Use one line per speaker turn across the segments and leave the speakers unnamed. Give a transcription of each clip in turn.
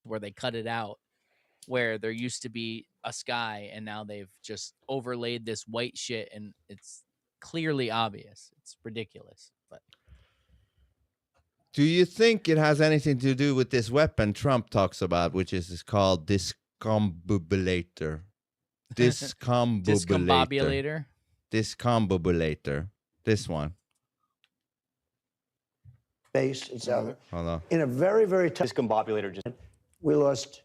where they cut it out, where there used to be a sky and now they've just overlaid this white shit and it's clearly obvious. It's ridiculous. But
do you think it has anything to do with this weapon Trump talks about, which is called discombobulator?
discombobulator.
Discombobulator. This one.
Base in South.
Hold on.
In a very, very tough.
Discombobulator just
We lost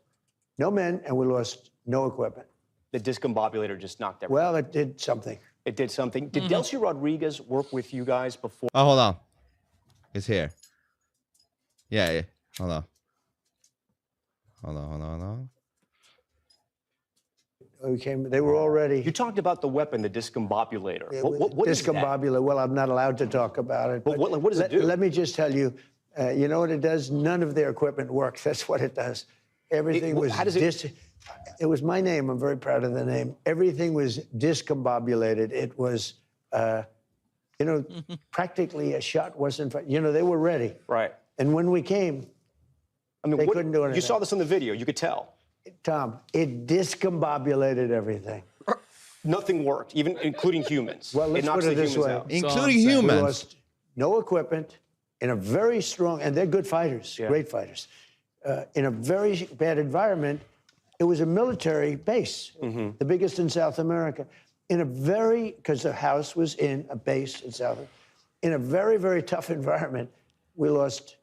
no men and we lost no equipment.
the discombobulator just knocked everything.
Well, it did something.
It did something. Did Delcy Rodriguez work with you guys before?
Oh, hold on. It's here. Yeah. Hold on.
They were already.
You talked about the weapon, the discombobulator. What is that?
Discombobulator. Well, I'm not allowed to talk about it.
But what does it do?
Let me just tell you, you know what it does? None of their equipment works. That's what it does. Everything was.
How does it?
It was my name. I'm very proud of the name. Everything was discombobulated. It was, practically a shot wasn't. They were ready.
Right.
And when we came, they couldn't do anything.
You saw this on the video. You could tell.
Tom, it discombobulated everything.
Nothing worked, even including humans.
Well, let's
it knocks
put it
the
this
humans
way.
out.
Including
We
humans.
lost no equipment in a very strong, and they're good fighters, great fighters. In a very bad environment, it was a military base, the biggest in South America. Because the house was in a base in South America. In a very, very tough environment, we lost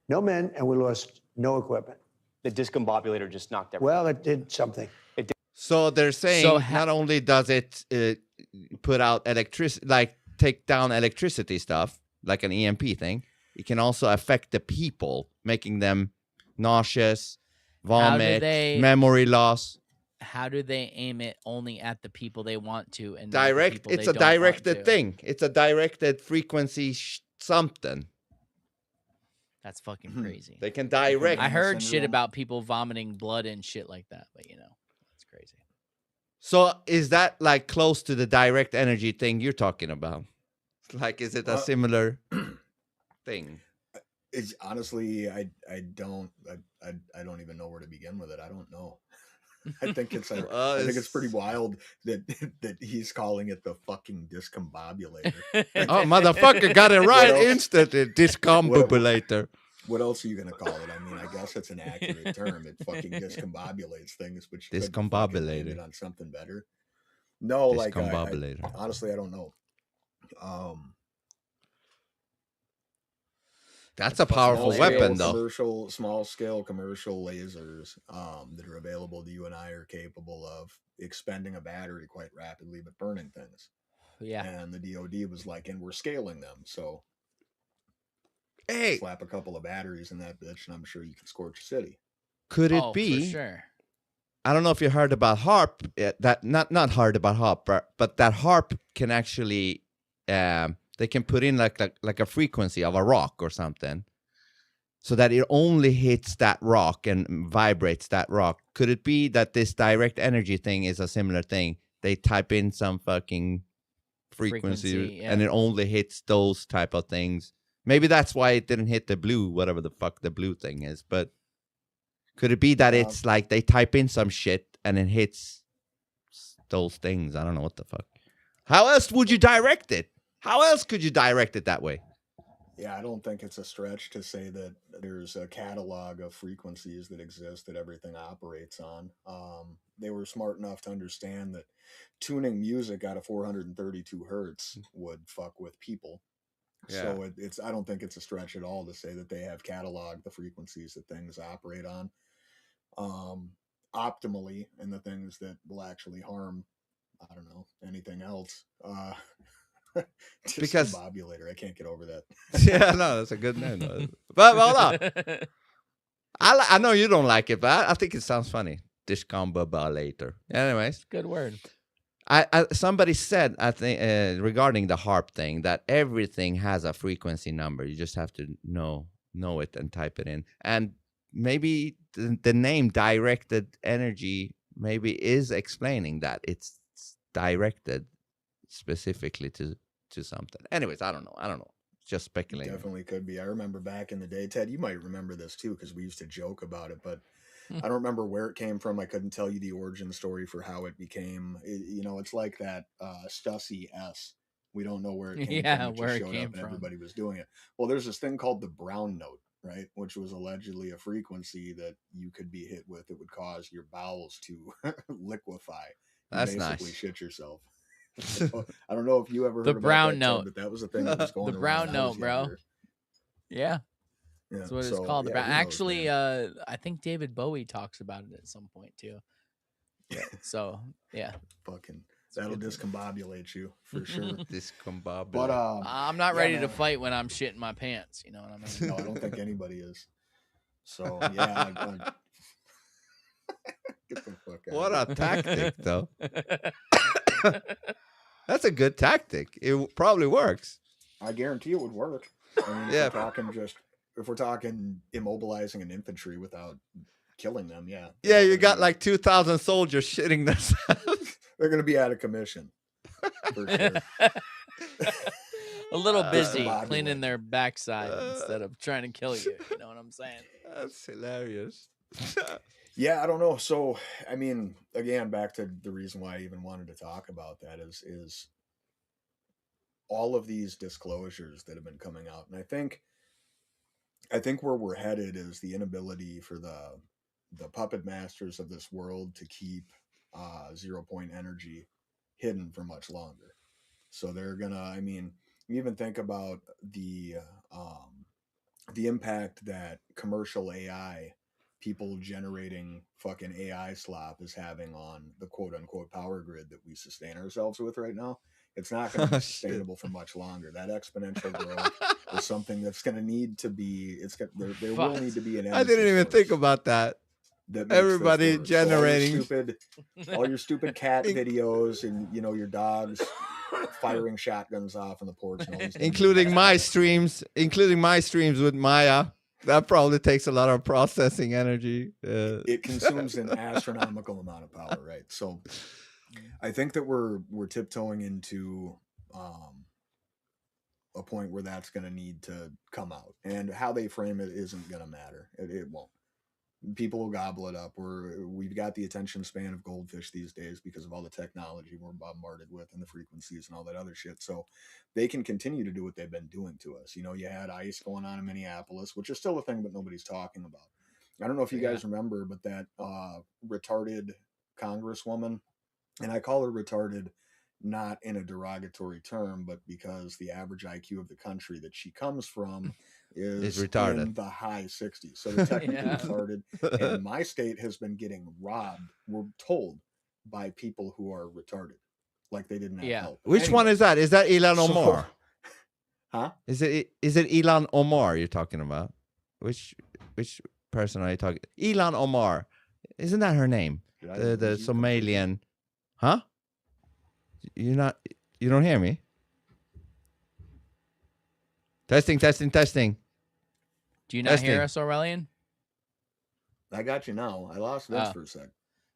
no men and we lost no equipment.
The discombobulator just knocked everything.
Well, it did something.
So they're saying not only does it put out electricity, like take down electricity stuff, like an EMP thing, it can also affect the people, making them nauseous, vomit, memory loss.
How do they aim it only at the people they want to? And
Direct. It's a directed thing. It's a directed frequency something.
That's fucking crazy.
They can direct.
I heard shit about people vomiting blood and shit like that, but that's crazy.
So is that like close to the direct energy thing you're talking about? Like, is it a similar thing?
It's honestly, I don't even know where to begin with it. I don't know. I think it's I think it's pretty wild that he's calling it the fucking discombobulator.
Oh, motherfucker, got it right instantly. Discombobulator.
What else are you gonna call it? I mean, I guess it's an accurate term. It fucking discombobulates things, but you could fucking name it on something better. No, like honestly, I don't know.
That's a powerful weapon, though.
Small scale commercial lasers that are available to you and I are capable of expending a battery quite rapidly, but burning things.
Yeah.
And the DoD was like, and we're scaling them, so
hey,
slap a couple of batteries in that bitch, and I'm sure you can scorch a city.
Could it be?
For sure.
I don't know if you heard about HARP. That not heard about HARP, but that HARP can actually. They can put in like a frequency of a rock or something so that it only hits that rock and vibrates that rock. Could it be that this direct energy thing is a similar thing? They type in some fucking frequency and it only hits those type of things. Maybe that's why it didn't hit the blue, whatever the fuck the blue thing is. But could it be that it's like they type in some shit and it hits those things? I don't know what the fuck. How else would you direct it? How else could you direct it that way?
Yeah, I don't think it's a stretch to say that there's a catalog of frequencies that exist that everything operates on. They were smart enough to understand that tuning music out of 432 hertz would fuck with people. Yeah. So I don't think it's a stretch at all to say that they have cataloged the frequencies that things operate on optimally, and the things that will actually harm, I don't know, anything else. Because discombobulator, I can't get over that.
Yeah, no, that's a good name. But hold on, I know you don't like it, but I think it sounds funny. Discombobulator. Anyways,
good word.
Somebody said, I think, regarding the HARP thing, that everything has a frequency number. You just have to know it and type it in. And maybe the name directed energy maybe is explaining that it's directed specifically to something. Anyways, I don't know. Just speculating.
Definitely could be. I remember back in the day, Ted, you might remember this too, because we used to joke about it, but I don't remember where it came from. I couldn't tell you the origin story for how it became. It's like that Stussy S. We don't know where it came
Yeah,
from. It
where
just
it
showed
came
up and
from.
everybody was doing it. Well, there's this thing called the brown note, right? Which was allegedly a frequency that you could be hit with. It would cause your bowels to liquefy and
That's
basically
nice.
shit yourself. I don't know if you ever
The
heard about
brown
that, Ted,
note.
but that was a thing that was
The
going around
brown
when I was
note, bro.
younger.
Yeah,
Yeah,
that's what it's
so
called. The
yeah,
brown.
who knows,
Actually,
man?
I think David Bowie talks about it at some point too. Yeah. So yeah,
Fucking
it's a
that'll
good thing.
discombobulate you for sure. But
Discombobulate.
I'm not
yeah,
ready to
man.
fight when I'm shitting my pants. You know what I mean?
No, I don't think anybody is. So yeah, get the fuck out.
What
of
a
here.
tactic, though. That's a good tactic. It probably works.
I guarantee it would work. I mean,
Yeah.
if we're talking immobilizing an infantry without killing them, yeah.
Yeah,
they're
you
gonna
got
be-
like 2,000 soldiers shitting themselves.
they're going to be out of commission for sure.
A little busy
Discombobulated.
cleaning their backside instead of trying to kill you. You know what I'm saying?
That's hilarious.
Yeah, I don't know. So, I mean, again, back to the reason why I even wanted to talk about that is all of these disclosures that have been coming out, and I think where we're headed is the inability for the puppet masters of this world to keep 0 point energy hidden for much longer. So they're gonna. I mean, you even think about the impact that commercial AI, people generating fucking AI slop, is having on the quote unquote power grid that we sustain ourselves with right now. It's not going to
Oh,
be
shit.
sustainable for much longer. That exponential growth is something that's going to need to be. There will need to be an.
I didn't even think
source
about that.
that makes this
Everybody
work. So
generating.
all your stupid cat
In-
videos and your dogs firing shotguns off on the porch and all these things.
including my streams with Maya. That probably takes a lot of processing energy.
It consumes an astronomical amount of power, right? So I think that we're tiptoeing into a point where that's going to need to come out, and how they frame it isn't going to matter. It won't. People will gobble it up. We've got the attention span of goldfish these days because of all the technology we're bombarded with and the frequencies and all that other shit. So they can continue to do what they've been doing to us. You had ICE going on in Minneapolis, which is still a thing, but nobody's talking about. I don't know if you guys remember, but that retarded congresswoman, and I call her retarded not in a derogatory term, but because the average IQ of the country that she comes from is
retarded.
in the high 60s. So they're technically retarded. And my state has been getting robbed, we're told, by people who are retarded. Like they didn't have help.
Which one is that? Is that Ilan Omar?
Huh?
Is it Ilan Omar you're talking about? Which person are you talking? Ilan Omar. Isn't that her name? The Somalian. Huh? You don't hear me? Testing.
Do you not hear us, Aurelian?
I got you now. I lost Vince for a sec.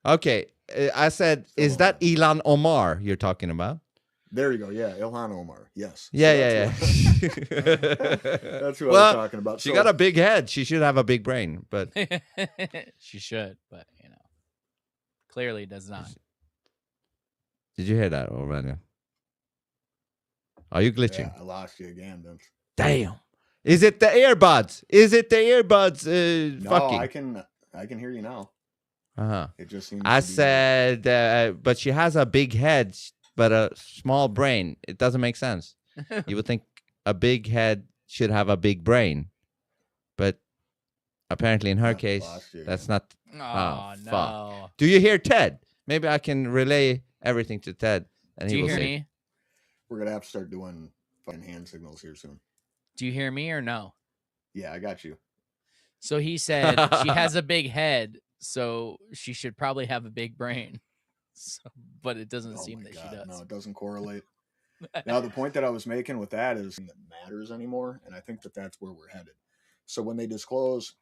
Okay. I said, is that Ilan Omar you're talking about?
There you go. Yeah, Ilhan Omar. Yes.
Yeah.
That's who I was talking about.
She got a big head. She should have a big brain, but
she should, but clearly does not.
Did you hear that, Aurelian? Are you glitching?
Yeah, I lost you again, Vince.
Damn. Is it the earbuds?
No,
fucking?
I can hear you now.
Uh-huh.
It just seems
I said, but she has a big head, but a small brain. It doesn't make sense. You would think a big head should have a big brain, but apparently in her case, that's not.
Oh, no.
Fuck. Do you hear Ted? Maybe I can relay everything to Ted, and
Do
he
you
will
hear
say,
me?
We're gonna have to start doing fucking hand signals here soon.
Do you hear me or no?
Yeah, I got you.
So he said she has a big head, so she should probably have a big brain. So, but it doesn't seem that she does.
No, it doesn't correlate. Now, the point that I was making with that is that matters anymore, and I think that that's where we're headed. So when they disclose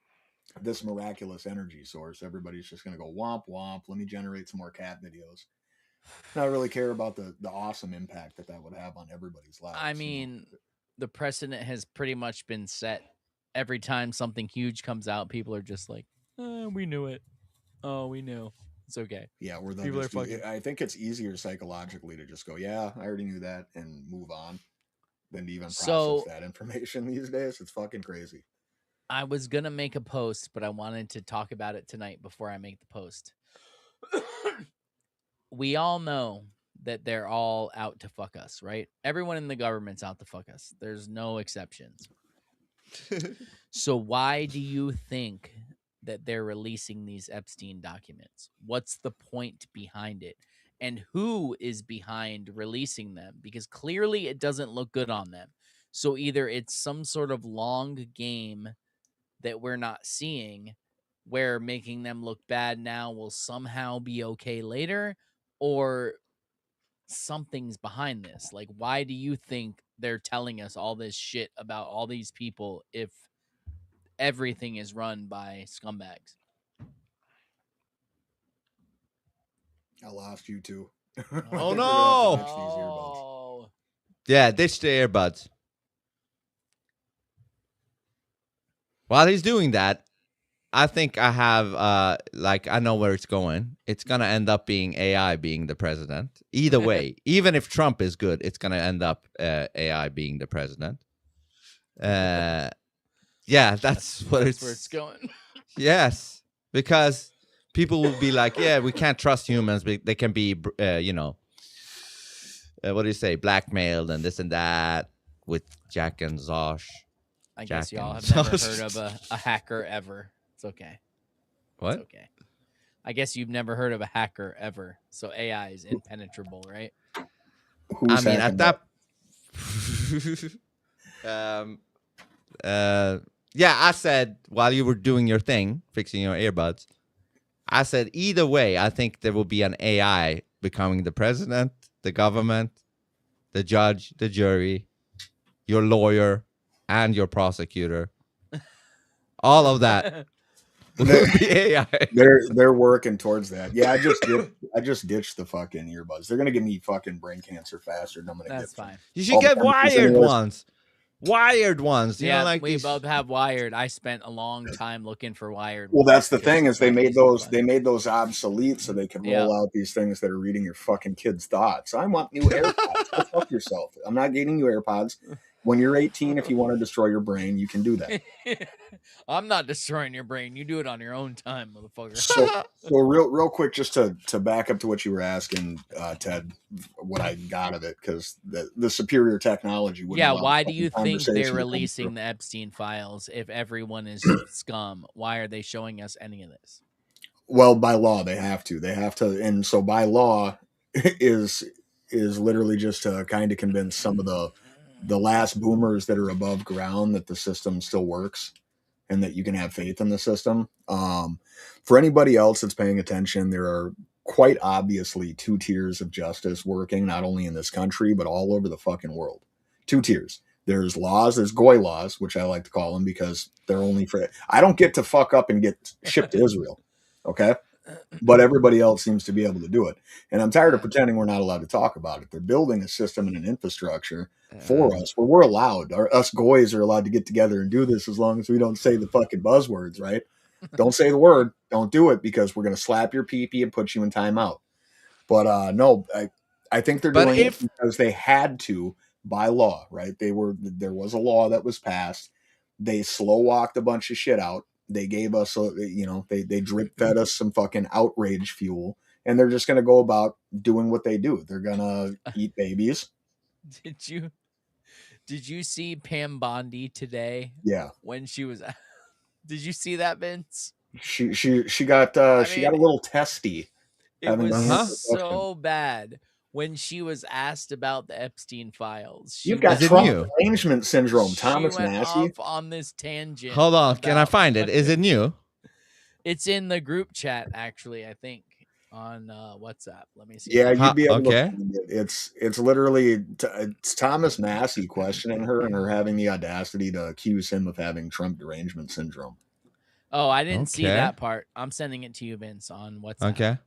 this miraculous energy source, everybody's just going to go womp womp. Let me generate some more cat videos. Not really care about the awesome impact that would have on everybody's lives.
I mean, the precedent has pretty much been set. Every time something huge comes out, people are just like, we knew it. Oh, we knew. It's okay.
Yeah, where they'll
People
just
are
do.
fucking.
I think it's easier psychologically to just go, yeah, I already knew that, and move on, than to even process
So
that information these days. It's fucking crazy.
I was gonna make a post, but I wanted to talk about it tonight before I make the post. We all know that they're all out to fuck us, right? Everyone in the government's out to fuck us. There's no exceptions. So why do you think that they're releasing these Epstein documents? What's the point behind it? And who is behind releasing them? Because clearly it doesn't look good on them. So either it's some sort of long game that we're not seeing where making them look bad now will somehow be okay later, or something's behind this. Like, why do you think they're telling us all this shit about all these people if everything is run by scumbags?
I lost you too.
Oh,
We're gonna have to
no.
ditch these earbuds.
Oh,
Yeah, ditch the earbuds. While he's doing that, I think I have I know where it's going. It's gonna end up being AI being the president. Either way, even if Trump is good, it's gonna end up AI being the president. Yeah, that's what
that's where it's going.
Yes, because people will be like, yeah, we can't trust humans. They can be, what do you say, blackmailed and this and that with Jack and Zosh.
I guess
Jack
y'all
and
have never
Zosh.
heard of a hacker ever. It's okay.
What?
It's okay. I guess you've never heard of a hacker ever. So AI is impenetrable, right?
I
Who's
mean,
hacking
at
that?
that. Yeah, I said while you were doing your thing, fixing your earbuds, I said either way, I think there will be an AI becoming the president, the government, the judge, the jury, your lawyer, and your prosecutor. All of that will be AI.
They're working towards that. Yeah, I just ditched the fucking earbuds. They're gonna give me fucking brain cancer faster than I'm gonna
That's
get from
fine.
You should
all the
get
chemicals
wired
anyways.
ones. Wired ones. You know,
Yeah,
like
we
these.
both have wired. I spent a long time looking for wired
Well,
ones
that's the
because
thing is
it's not easy to find.
they made those obsolete so they could
Yep.
roll out these things that are reading your fucking kids' thoughts. I want new AirPods. Go fuck yourself. I'm not getting you AirPods. When you're 18, if you want to destroy your brain, you can do that.
I'm not destroying your brain. You do it on your own time, motherfucker.
So real quick, just to back up to what you were asking, Ted, what I got of it, because the superior technology wouldn't
Yeah,
allow
why do
fucking
you think they're
conversation to come through.
releasing the Epstein files if everyone is scum? Why are they showing us any of this?
Well, by law, they have to. They have to, and so by law is literally just to kind of convince some of the last boomers that are above ground that the system still works and that you can have faith in the system. For anybody else that's paying attention, there are quite obviously two tiers of justice working, not only in this country, but all over the fucking world. Two tiers. There's laws, there's goy laws, which I like to call them because they're only for, I don't get to fuck up and get shipped to Israel. Okay. But everybody else seems to be able to do it. And I'm tired of pretending we're not allowed to talk about it. They're building a system and an infrastructure for us where we're allowed, us goys are allowed to get together and do this as long as we don't say the fucking buzzwords, right? Don't say the word, don't do it because we're going to slap your pee-pee and put you in timeout. But no, I think they're
But
doing it
if
because they had to by law, right? There was a law that was passed. They slow walked a bunch of shit out. They gave us, they drip fed us some fucking outrage fuel, and they're just going to go about doing what they do. They're going to eat babies.
Did you see Pam Bondi today?
Yeah,
When she was, did you see that, Vince?
she got
I
she got
mean,
a little testy.
it
Having
was
to answer questions.
so bad when she was asked about the Epstein files.
You've got
is it
Trump
new?
derangement syndrome,
She
Thomas
went
Massey.
off on this tangent.
Hold on, can I
about
find it? Is it new?
It's in the group chat, actually. I think on WhatsApp. Let me see.
Yeah, you'd be able to
Okay.
find it. It's literally it's Thomas Massey questioning her and her having the audacity to accuse him of having Trump derangement syndrome.
Oh, I didn't see
Okay.
that part. I'm sending it to you, Vince, on WhatsApp.
Okay.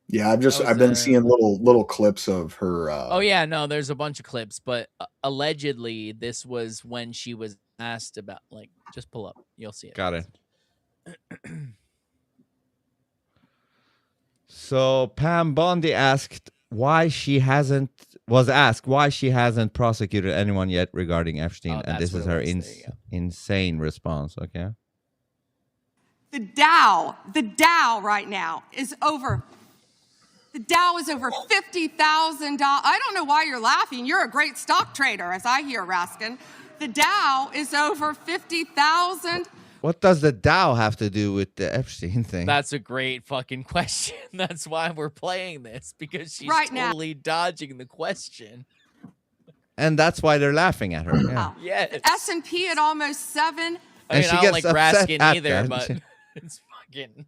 Yeah,
That was
I've been seeing little clips of her.
Oh yeah, no, there's a bunch of clips, but allegedly this was when she was asked about. Like, just pull up, you'll see it.
Got it. So Pam Bondi was asked why she hasn't prosecuted anyone yet regarding Epstein,
Oh,
and
that's
this is
what it
her
was. There you go.
insane response. Okay.
The Dow right now is over. The Dow is over $50,000. I don't know why you're laughing. You're a great stock trader, as I hear, Raskin. The Dow is over 50,000.
What does the Dow have to do with the Epstein thing?
That's a great fucking question. That's why we're playing this, because she's
Right now.
totally dodging the question.
And that's why they're laughing at her. Yeah.
Yes.
The S&P at almost 7,000.
I mean,
she
I don't
gets
like
upset
Raskin
at
either,
that.
but it's fucking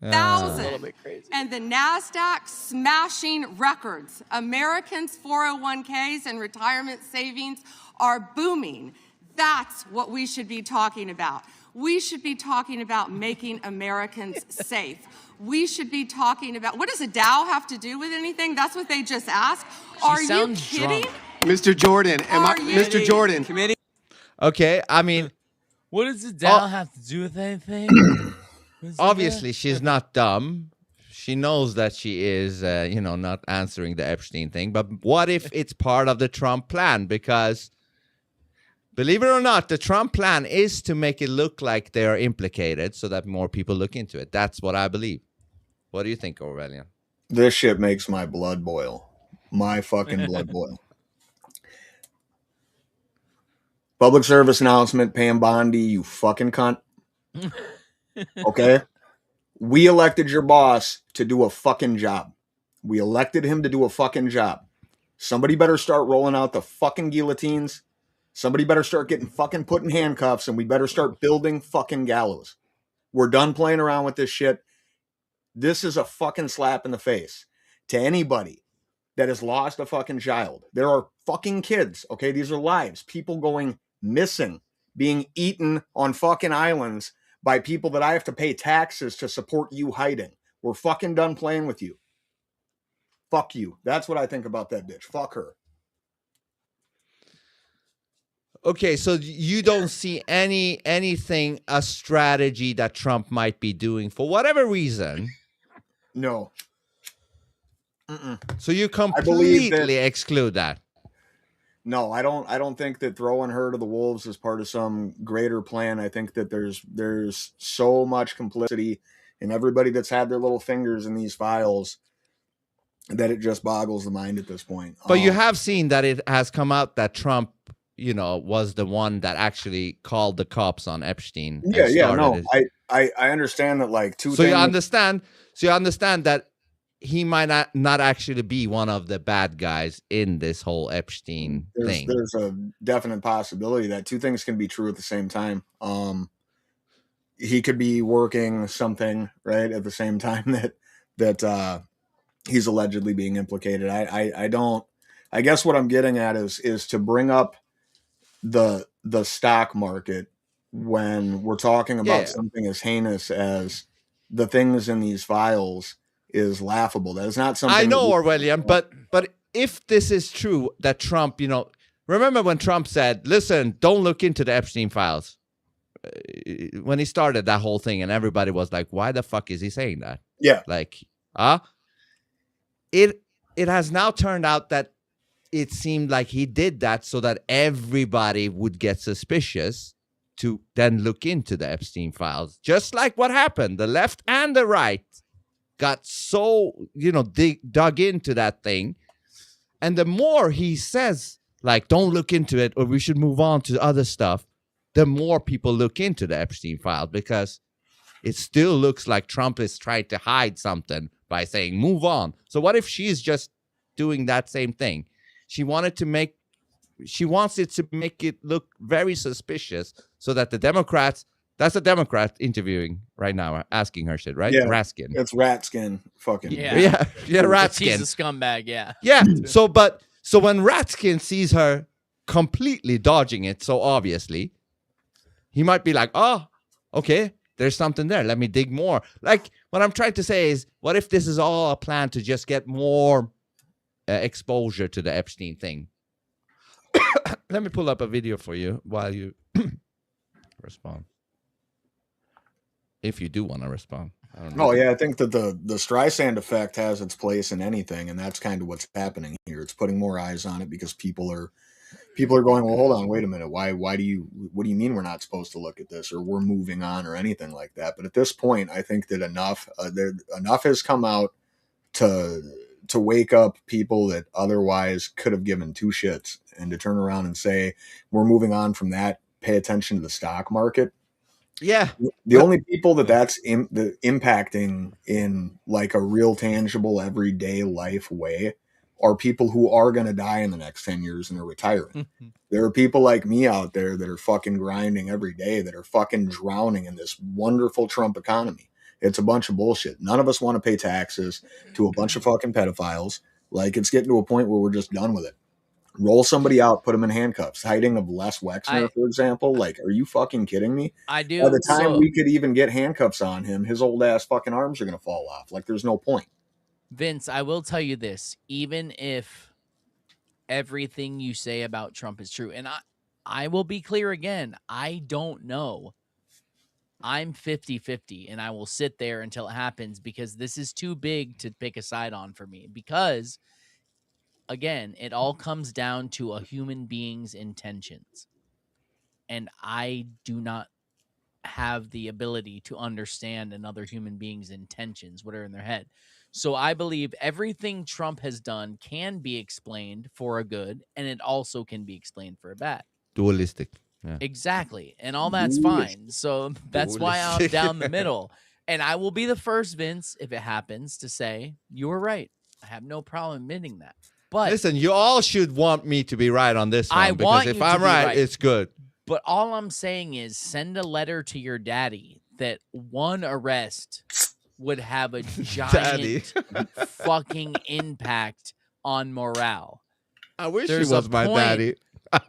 Uh,
a little bit crazy.
And the NASDAQ smashing records. Americans' 401ks and retirement savings are booming. That's what we should be talking about. We should be talking about making Americans safe. We should be talking about, what does a Dow have to do with anything? That's what they just asked. Are you
sounds
kidding?
drunk.
Mr. Jordan,
Mr.
Jordan?
okay. I mean,
What does the Dow have to do with anything?
obviously she's not dumb. She knows that she is, not answering the Epstein thing. But what if it's part of the Trump plan? Because believe it or not, the Trump plan is to make it look like they are implicated so that more people look into it. That's what I believe. What do you think, Aurelian?
This shit makes my blood boil. My fucking blood boil. Public service announcement, Pam Bondi, you fucking cunt. Okay? We elected your boss to do a fucking job. We elected him to do a fucking job. Somebody better start rolling out the fucking guillotines. Somebody better start getting fucking put in handcuffs, and we better start building fucking gallows. We're done playing around with this shit. This is a fucking slap in the face to anybody that has lost a fucking child. There are fucking kids, okay? These are lives. People going missing, being eaten on fucking islands by people that I have to pay taxes to support you hiding. We're fucking done playing with you. Fuck you. That's what I think about that bitch. Fuck her.
Okay, so you don't see anything, a strategy that Trump might be doing for whatever reason.
No.
So you
believe
completely
that-
exclude that.
No, I don't think that throwing her to the wolves is part of some greater plan. I think that there's so much complicity in everybody that's had their little fingers in these files that it just boggles the mind at this point.
But you have seen that it has come out that Trump, was the one that actually called the cops on Epstein. and started it.
I understand that, like, two
So
things.
you understand that he might not actually be one of the bad guys in this whole Epstein thing.
There's a definite possibility that two things can be true at the same time. He could be working something right at the same time that he's allegedly being implicated. I guess what I'm getting at is to bring up the stock market when we're talking about something as heinous as the things in these files is laughable. That is not something
I know, Orwellian, but if this is true that Trump, remember when Trump said, "Listen, don't look into the Epstein files," when he started that whole thing, and everybody was like, "Why the fuck is he saying that?"
Yeah,
like, it has now turned out that it seemed like he did that so that everybody would get suspicious to then look into the Epstein files, just like what happened. The left and the right got so, dug into that thing. And the more he says, like, don't look into it or we should move on to other stuff, the more people look into the Epstein files, because it still looks like Trump is trying to hide something by saying, move on. So what if she's just doing that same thing? She wants it to make it look very suspicious so that the Democrats, that's a Democrat interviewing right now, asking her shit, right?
Yeah.
Raskin.
it's rat skin. Fucking
Yeah.
Yeah, Ratskin.
He's a scumbag, yeah.
Yeah. So when Ratskin sees her completely dodging it, so obviously, he might be like, oh, okay, there's something there. Let me dig more. Like, what I'm trying to say is, what if this is all a plan to just get more exposure to the Epstein thing? Let me pull up a video for you while you respond. if you do want to respond. I don't know.
Oh yeah, I think that the Streisand effect has its place in anything, and that's kind of what's happening here. It's putting more eyes on it because people are going, well, hold on, wait a minute. What do you mean we're not supposed to look at this, or we're moving on, or anything like that? But at this point, I think that enough has come out to wake up people that otherwise could have given two shits, and to turn around and say we're moving on from that. Pay attention to the stock market.
Yeah.
The only people that's impacting in like a real tangible everyday life way are people who are going to die in the next 10 years and are retiring. There are people like me out there that are fucking grinding every day, that are fucking drowning in this wonderful Trump economy. It's a bunch of bullshit. None of us want to pay taxes to a bunch of fucking pedophiles. Like, it's getting to a point where we're just done with it. Roll somebody out, put them in handcuffs. Hiding of Les Wexner, for example. Like, are you fucking kidding me?
I do.
By the time we could even get handcuffs on him, his old ass fucking arms are going to fall off. Like, there's no point.
Vince, I will tell you this. Even if everything you say about Trump is true, and I will be clear again, I don't know. I'm 50-50, and I will sit there until it happens because this is too big to pick a side on for me. Because, again, it all comes down to a human being's intentions. And I do not have the ability to understand another human being's intentions, what are in their head. So I believe everything Trump has done can be explained for a good, and it also can be explained for a bad.
Dualistic. Yeah.
Exactly. And all that's fine. So that's why I'm down the middle. And I will be the first, Vince, if it happens, to say you were right. I have no problem admitting that. But
listen, you all should want me to be right on this one.
I
because
want
if
you to
I'm
be right.
it's good.
But all I'm saying is send a letter to your daddy that one arrest would have a giant fucking impact on morale.
I wish he was my daddy.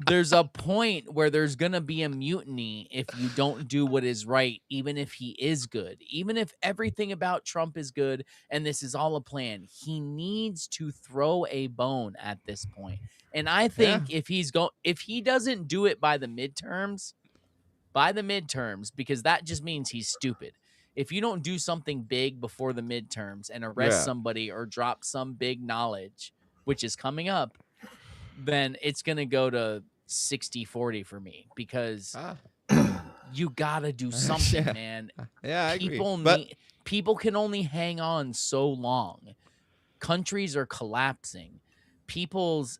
There's a point where there's going to be a mutiny if you don't do what is right, even if he is good. Even if everything about Trump is good and this is all a plan, he needs to throw a bone at this point. And I think if he doesn't do it by the midterms, because that just means he's stupid. If you don't do something big before the midterms and arrest somebody or drop some big knowledge, which is coming up, then it's going to go to 60-40 for me because you got to do something, man.
Yeah, I agree.
People can only hang on so long. Countries are collapsing. People's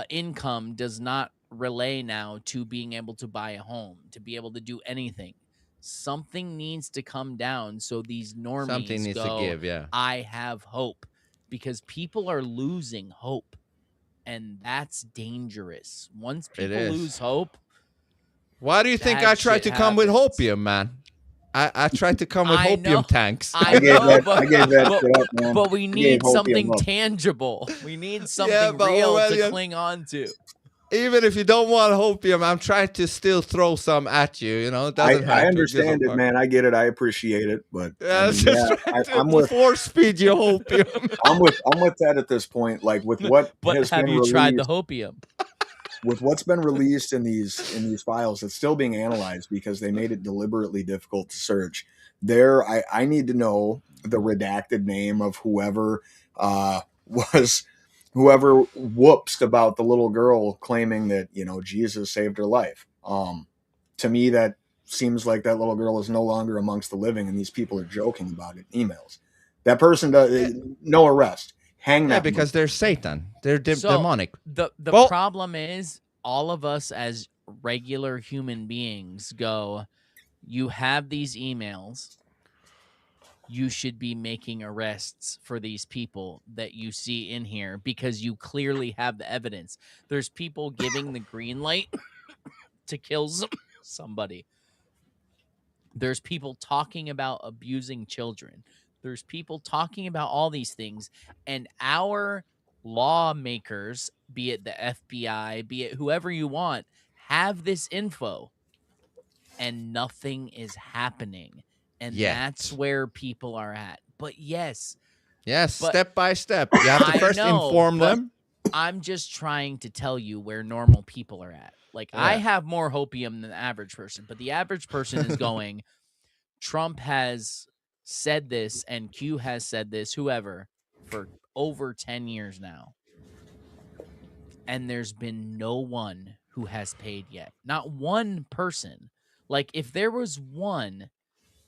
income does not relay now to being able to buy a home, to be able to do anything. Something needs to come down so these normies to give, I have hope, because people are losing hope. And that's dangerous. Once people lose hope.
Why do you think I tried to come with hopium, man? I tried to come with hopium tanks.
I know, but we need something tangible. We need something real to cling on to.
Even if you don't want hopium, I'm trying to still throw some at you. You know, it doesn't hurt.
I understand it, man. I get it. I appreciate it, but
I'm with force feed you hopium.
I'm with that at this point. Like with what has
have
been
you
released,
tried the hopium?
With what's been released in these files, it's still being analyzed because they made it deliberately difficult to search. I need to know the redacted name of whoever whoopsed about the little girl claiming that, Jesus saved her life. To me, that seems like that little girl is no longer amongst the living, and these people are joking about it in emails. That person does no arrest. Hang that
because they're Satan. They're demonic.
The problem is all of us as regular human beings go, you have these emails. You should be making arrests for these people that you see in here because you clearly have the evidence. There's people giving the green light to kill somebody. There's people talking about abusing children. There's people talking about all these things. And our lawmakers, be it the FBI, be it whoever you want, have this info. And nothing is happening. And that's where people are at. But yes,
step by step. You have to first inform them.
I'm just trying to tell you where normal people are at. Like, I have more hopium than the average person, but the average person is going, Trump has said this and Q has said this, whoever, for over 10 years now. And there's been no one who has paid yet. Not one person. Like, if there was one,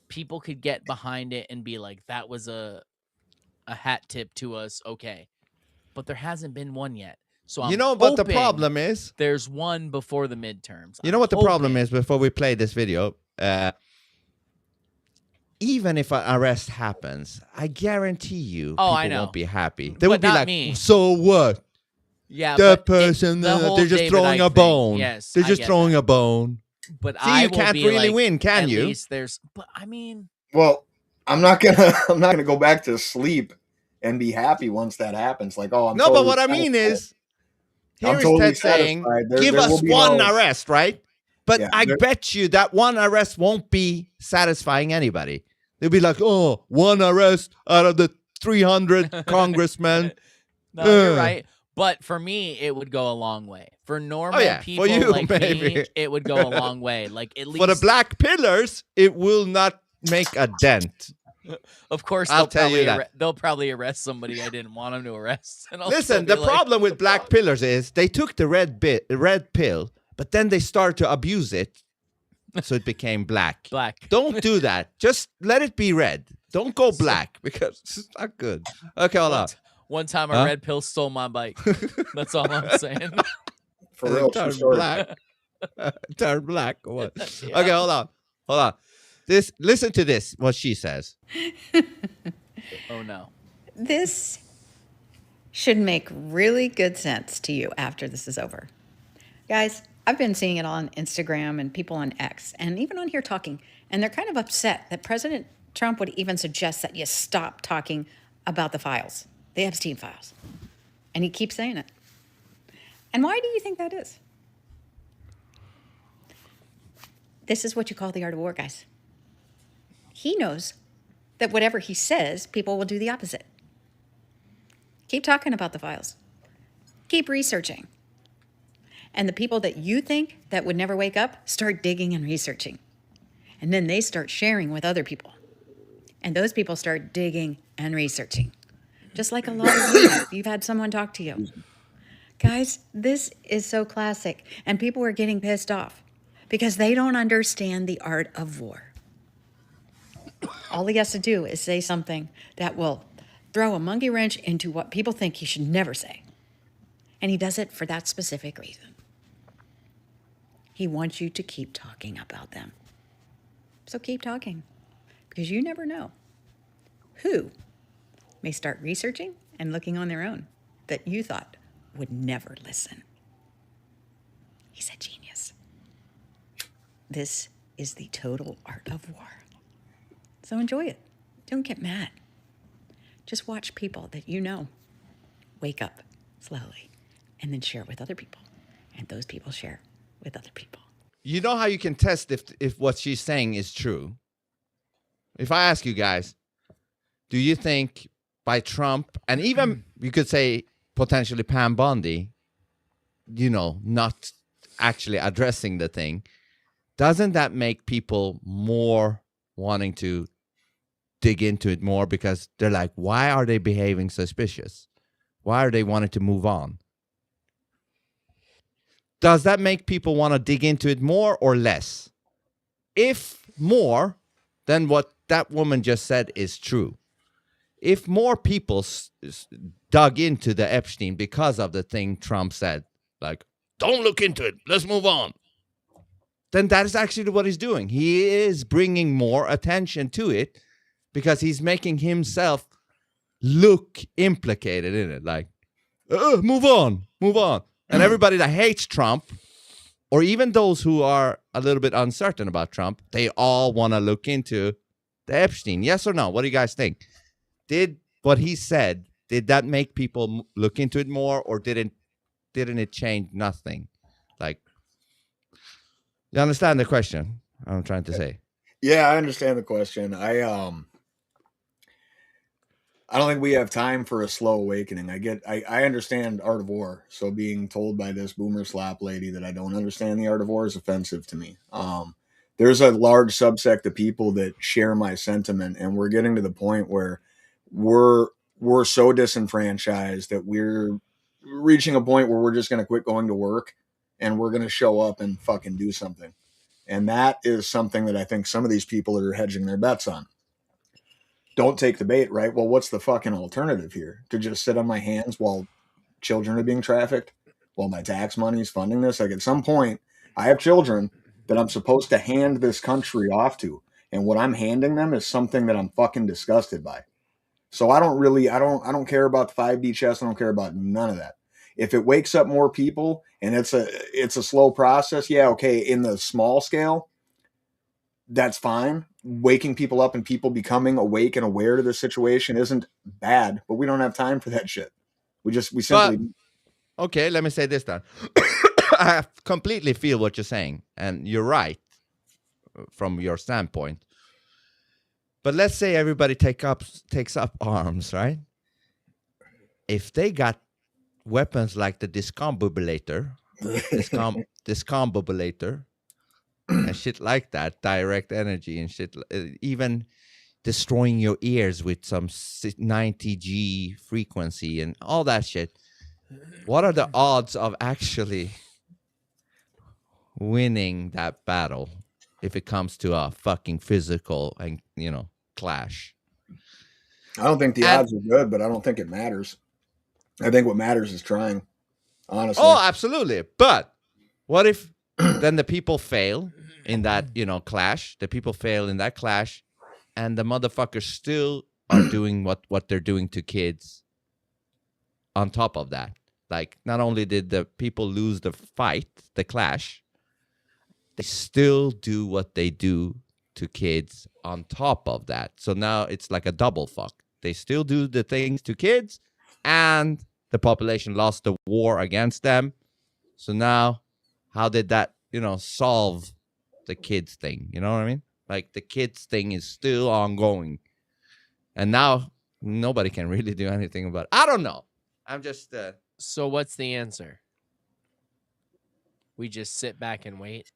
people could get behind it and be like, that was a hat tip to us, okay. But there hasn't been one yet. So I'm
what the
hoping
problem is?
there's one before the midterms.
You know what the problem is before we play this video? Even if an arrest happens, I guarantee you people
I know.
won't be happy. They
But
would be
not
like,
me.
so what?
Yeah,
That
but
person,
the whole
they're just
David
throwing
Icke
a
thing.
bone.
Yes,
They're
I
just
get
throwing
that.
a bone.
But
See,
I
you
will
can't
be
really
like,
win, can
at
you?
least there's, but I mean,
Well, I'm not gonna go back to sleep and be happy once that happens. Like, oh, I'm
No,
totally
but what I mean
satisfied.
is, here
I'm
is
totally
Ted saying,
satisfied.
give
There
us
will be
one
no-
arrest, right? But
Yeah,
I bet you that one arrest won't be satisfying anybody. They'll be like, oh, one arrest out of the 300 congressmen.
no, you're right. But for me, it would go a long way. For normal
yeah, for
people
you,
like
maybe.
me, it would go a long way. Like, at least
For the black pillars, it will not make a dent.
Of course,
I'll tell you that.
they'll probably arrest somebody I didn't want them to arrest. And I'll
Listen,
still
the
be like,
problem with black pillars is they took the red pill, but then they started to abuse it, so it became black.
Black.
Don't do that. Just let it be red. Don't go black because it's not good. Okay, hold on.
One time, a red pill stole my bike. That's all I'm saying.
For
And
real,
it turned
true story.
black. Turned black or what?
Yeah.
Okay, hold on. Listen to this. What she says.
Oh no.
This should make really good sense to you after this is over. Guys, I've been seeing it on Instagram and people on X and even on here talking, and they're kind of upset that President Trump would even suggest that you stop talking about the files, the Epstein files. And he keeps saying it. And why do you think that is? This is what you call the art of war, guys. He knows that whatever he says, people will do the opposite. Keep talking about the files. Keep researching. And the people that you think that would never wake up, start digging and researching. And then they start sharing with other people. And those people start digging and researching. Just like a lot of you, you've had someone talk to you. Guys, this is so classic. And people are getting pissed off because they don't understand the art of war. All he has to do is say something that will throw a monkey wrench into what people think he should never say. And he does it for that specific reason. He wants you to keep talking about them. So keep talking, because you never know who may start researching and looking on their own that you thought would never listen. He's a genius. This is the total art of war. So enjoy it. Don't get mad. Just watch people that you know wake up slowly and then share with other people. And those people share with other people.
You know how you can test if what she's saying is true? If I ask you guys, do you think by Trump, and even you could say potentially Pam Bondi, not actually addressing the thing, doesn't that make people more wanting to dig into it more because they're like, why are they behaving suspicious? Why are they wanting to move on? Does that make people want to dig into it more or less? If more, then what that woman just said is true. If more people dug into the Epstein because of the thing Trump said, like, don't look into it, let's move on, then that is actually what he's doing. He is bringing more attention to it because he's making himself look implicated in it. Like, move on. And everybody that hates Trump, or even those who are a little bit uncertain about Trump, they all want to look into the Epstein. Yes or no? What do you guys think? Did what he said, did that make people look into it more, or didn't it change nothing? Like, you understand the question I'm trying to say?
Yeah, I understand the question. I don't think we have time for a slow awakening. I understand art of war. So being told by this boomer slap lady that I don't understand the art of war is offensive to me. there's a large subsect of people that share my sentiment, and we're getting to the point where we're so disenfranchised that we're reaching a point where we're just going to quit going to work and we're going to show up and fucking do something. And that is something that I think some of these people are hedging their bets on. Don't take the bait, right? Well, what's the fucking alternative here? To just sit on my hands while children are being trafficked, while my tax money is funding this? Like, at some point, I have children that I'm supposed to hand this country off to, and what I'm handing them is something that I'm fucking disgusted by. So I don't care about the 5D chess. I don't care about none of that. If it wakes up more people and it's a slow process, yeah, okay, in the small scale, that's fine. Waking people up and people becoming awake and aware to the situation isn't bad, but we don't have time for that shit. We simply.
Okay, let me say this then. I completely feel what you're saying, and you're right from your standpoint. But let's say everybody takes up arms, right? If they got weapons like the discombobulator, and shit like that, direct energy and shit, even destroying your ears with some 90G frequency and all that shit, what are the odds of actually winning that battle if it comes to a fucking physical and clash?
I don't think the odds are good, but I don't think it matters. I think what matters is trying, honestly.
Oh, absolutely. But what if then the people fail in that, clash? The people fail in that clash, and the motherfuckers still are doing what they're doing to kids on top of that. Like, not only did the people lose the fight, the clash, they still do what they do to kids on top of that. So now it's like a double fuck. They still do the things to kids, and the population lost the war against them. So now, how did that, solve the kids thing? You know what I mean? Like, the kids thing is still ongoing. And now nobody can really do anything about it. I don't know. I'm just...
So what's the answer? We just sit back and wait?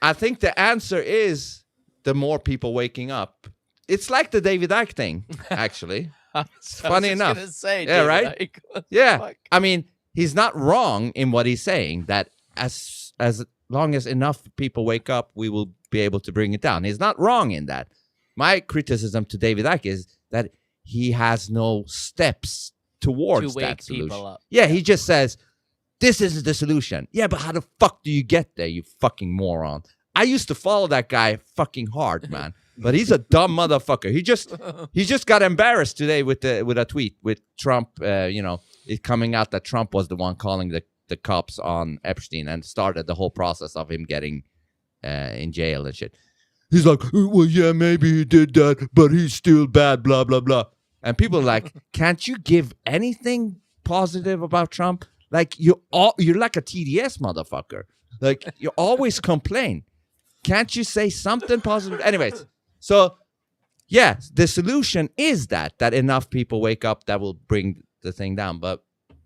I think the answer is the more people waking up. It's like the David Icke thing, actually. It's funny enough.
Gonna say,
yeah,
David
right?
Icke.
Yeah.
Fuck?
I mean, he's not wrong in what he's saying, that as long as enough people wake up, we will be able to bring it down. He's not wrong in that. My criticism to David Icke is that he has no steps towards
To wake
that solution.
people up.
Yeah, he just says, this is the solution. Yeah, but how the fuck do you get there, you fucking moron? I used to follow that guy fucking hard, man. But he's a dumb motherfucker. He just got embarrassed today with a tweet with Trump, it coming out that Trump was the one calling the cops on Epstein and started the whole process of him getting in jail and shit. He's like, well, yeah, maybe he did that, but he's still bad, blah, blah, blah. And people are like, can't you give anything positive about Trump? Like, you're like a TDS motherfucker. Like, you always complain. Can't you say something positive? Anyways, so, yeah, the solution is that enough people wake up that will bring the thing down. But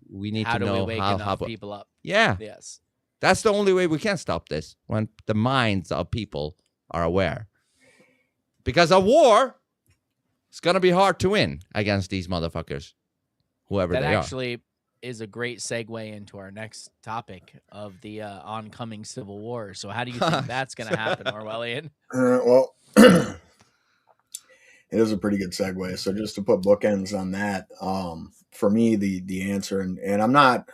we need
How
to
do
know
we wake
how
enough people up?
Yeah.
Yes.
That's the only way we can stop this, when the minds of people are aware. Because a war is going to be hard to win against these motherfuckers, whoever
That
they
actually is a great segue into our next topic of the oncoming Civil War. So how do you think that's going to happen, Orwellian?
Well, it is a pretty good segue. So just to put bookends on that, for me, the answer, and I'm not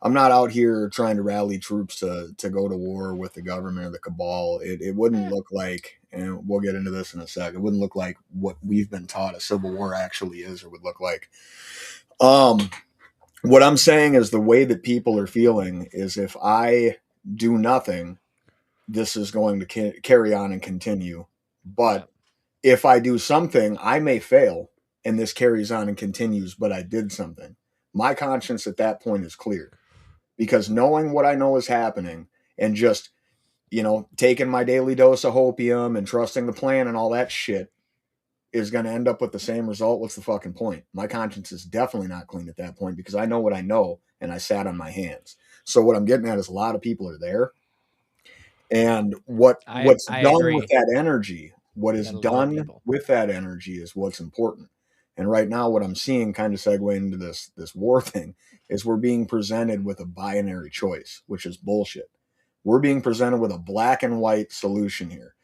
out here trying to rally troops to go to war with the government or the cabal. It wouldn't look like, and we'll get into this in a sec, it wouldn't look like what we've been taught a civil war actually is or would look like. What I'm saying is the way that people are feeling is if I do nothing, this is going to carry on and continue. But if I do something, I may fail and this carries on and continues, but I did something. My conscience at that point is clear, because knowing what I know is happening and just, taking my daily dose of hopium and trusting the plan and all that shit is going to end up with the same result. What's the fucking point? My conscience is definitely not clean at that point, because I know what I know and I sat on my hands. So what I'm getting at is a lot of people are there. And what's
I
done
agree.
with that energy, what is
Gotta love our
done
people.
with that energy is what's important. And right now, what I'm seeing, kind of segue into this war thing, is we're being presented with a binary choice, which is bullshit. We're being presented with a black and white solution here.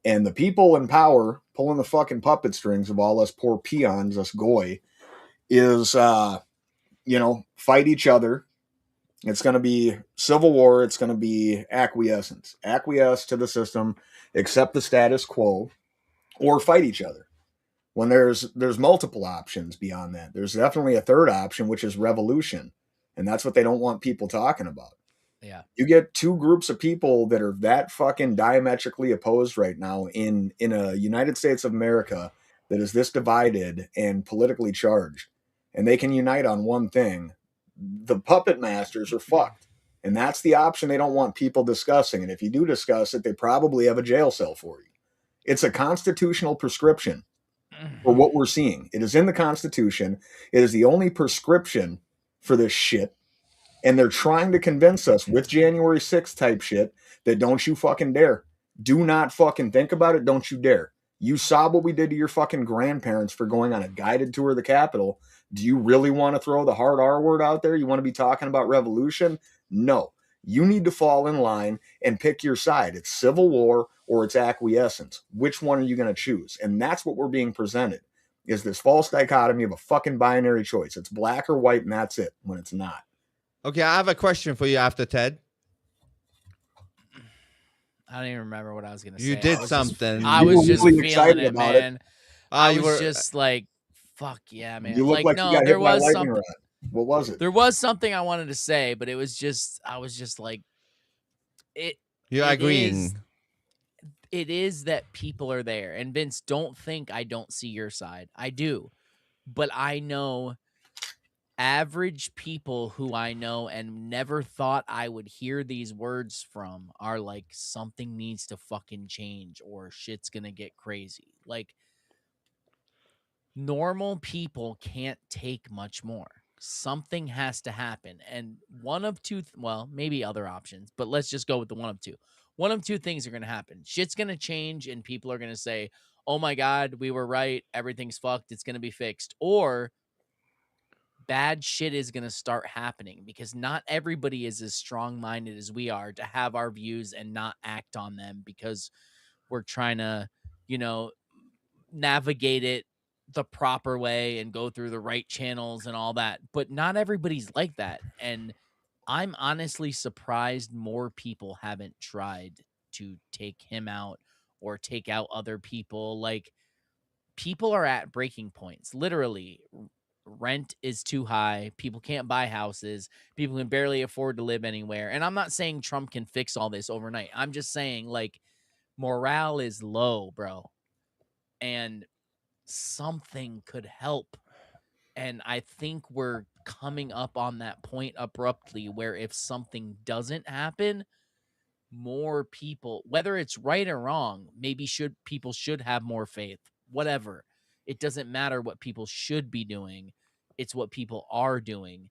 And the people in power pulling the fucking puppet strings of all us poor peons, us goy, is fight each other. It's going to be civil war. It's going to be acquiescence. Acquiesce to the system, accept the status quo, or fight each other. When there's multiple options beyond that. There's definitely a third option, which is revolution. And that's what they don't want people talking about.
Yeah.
You get two groups of people that are that fucking diametrically opposed right now in a United States of America that is this divided and politically charged, and they can unite on one thing. The puppet masters are fucked. And that's the option they don't want people discussing. And if you do discuss it, they probably have a jail cell for you. It's a constitutional prescription for what we're seeing. It is in the Constitution. It is the only prescription for this shit. And they're trying to convince us with January 6th type shit that don't you fucking dare. Do not fucking think about it. Don't you dare. You saw what we did to your fucking grandparents for going on a guided tour of the Capitol. Do you really want to throw the hard R word out there? You want to be talking about revolution? No. You need to fall in line and pick your side. It's civil war or it's acquiescence. Which one are you going to choose? And that's what we're being presented, is this false dichotomy of a fucking binary choice. It's black or white, and that's it, when it's not.
Okay, I have a question for you after Ted.
I don't even remember what I was gonna say.
You did
I was
something.
I
You
was
were
just
really
feeling
excited
it,
about it.
man. I
you
was
were
just like, fuck yeah, man.
You look like you
no,
got
there
hit by a
was
lightning
something.
rod. What was it?
There was something I wanted to say, but it was just I was just like,
you're
it
agreeing.
it is that people are there. And Vince, don't think I don't see your side. I do. But I know average people who I know and never thought I would hear these words from are like, something needs to fucking change or shit's gonna get crazy. Like, normal people can't take much more. Something has to happen. And one of two, well, maybe other options, but let's just go with the one of two. One of two things are going to happen. Shit's going to change and people are going to say, oh my God, we were right. Everything's fucked. It's going to be fixed. Or bad shit is going to start happening because not everybody is as strong minded as we are to have our views and not act on them because we're trying to, navigate it the proper way and go through the right channels and all that. But not everybody's like that. And I'm honestly surprised more people haven't tried to take him out or take out other people. Like, people are at breaking points. Literally, rent is too high. People can't buy houses. People can barely afford to live anywhere. And I'm not saying Trump can fix all this overnight. I'm just saying, like, morale is low, bro. And something could help. And I think we're coming up on that point abruptly where if something doesn't happen, more people, whether it's right or wrong, maybe people should have more faith, whatever. It doesn't matter what people should be doing. It's what people are doing.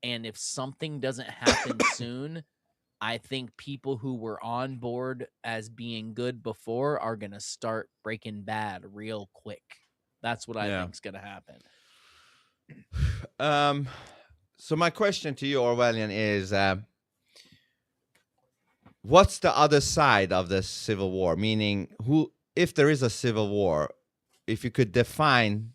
And if something doesn't happen soon, I think people who were on board as being good before are going to start breaking bad real quick. That's what I think is going to happen.
So my question to you, Orwellian, is what's the other side of the civil war? Meaning, if there is a civil war, if you could define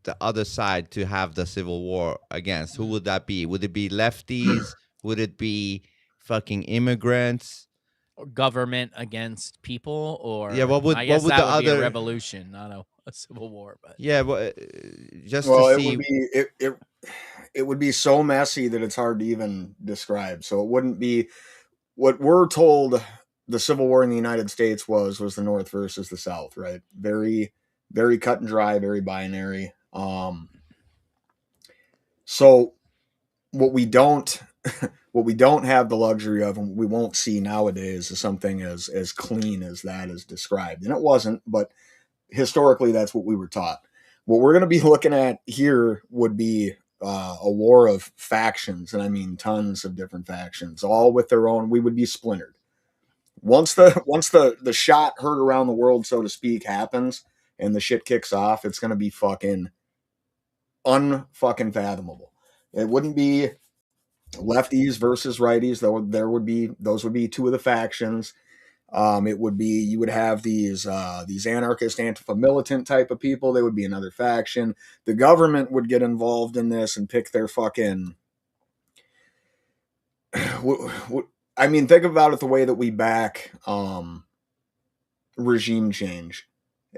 the other side to have the civil war against, who would that be? Would it be lefties? Would it be fucking immigrants?
Or government against people, or
Yeah,
I guess
would
that
the
would be a
other
revolution, not a civil war. But
yeah, well, just
Well,
to
it
see.
would be it would be so messy that it's hard to even describe. So it wouldn't be what we're told the Civil War in the United States was the North versus the South, right? Very, very cut and dry, very binary. So what we don't what we don't have the luxury of and we won't see nowadays is something as clean as that is described. And it wasn't, but historically that's what we were taught. What we're going to be looking at here would be a war of factions, and I mean tons of different factions, all with their own. We would be splintered. Once the shot heard around the world, so to speak, happens and the shit kicks off, it's gonna be fucking unfucking fathomable. It wouldn't be lefties versus righties, though. Those would be two of the factions. It would be, you would have these anarchist, Antifa militant type of people. They would be another faction. The government would get involved in this and pick their fucking. I mean, think about it the way that we back regime change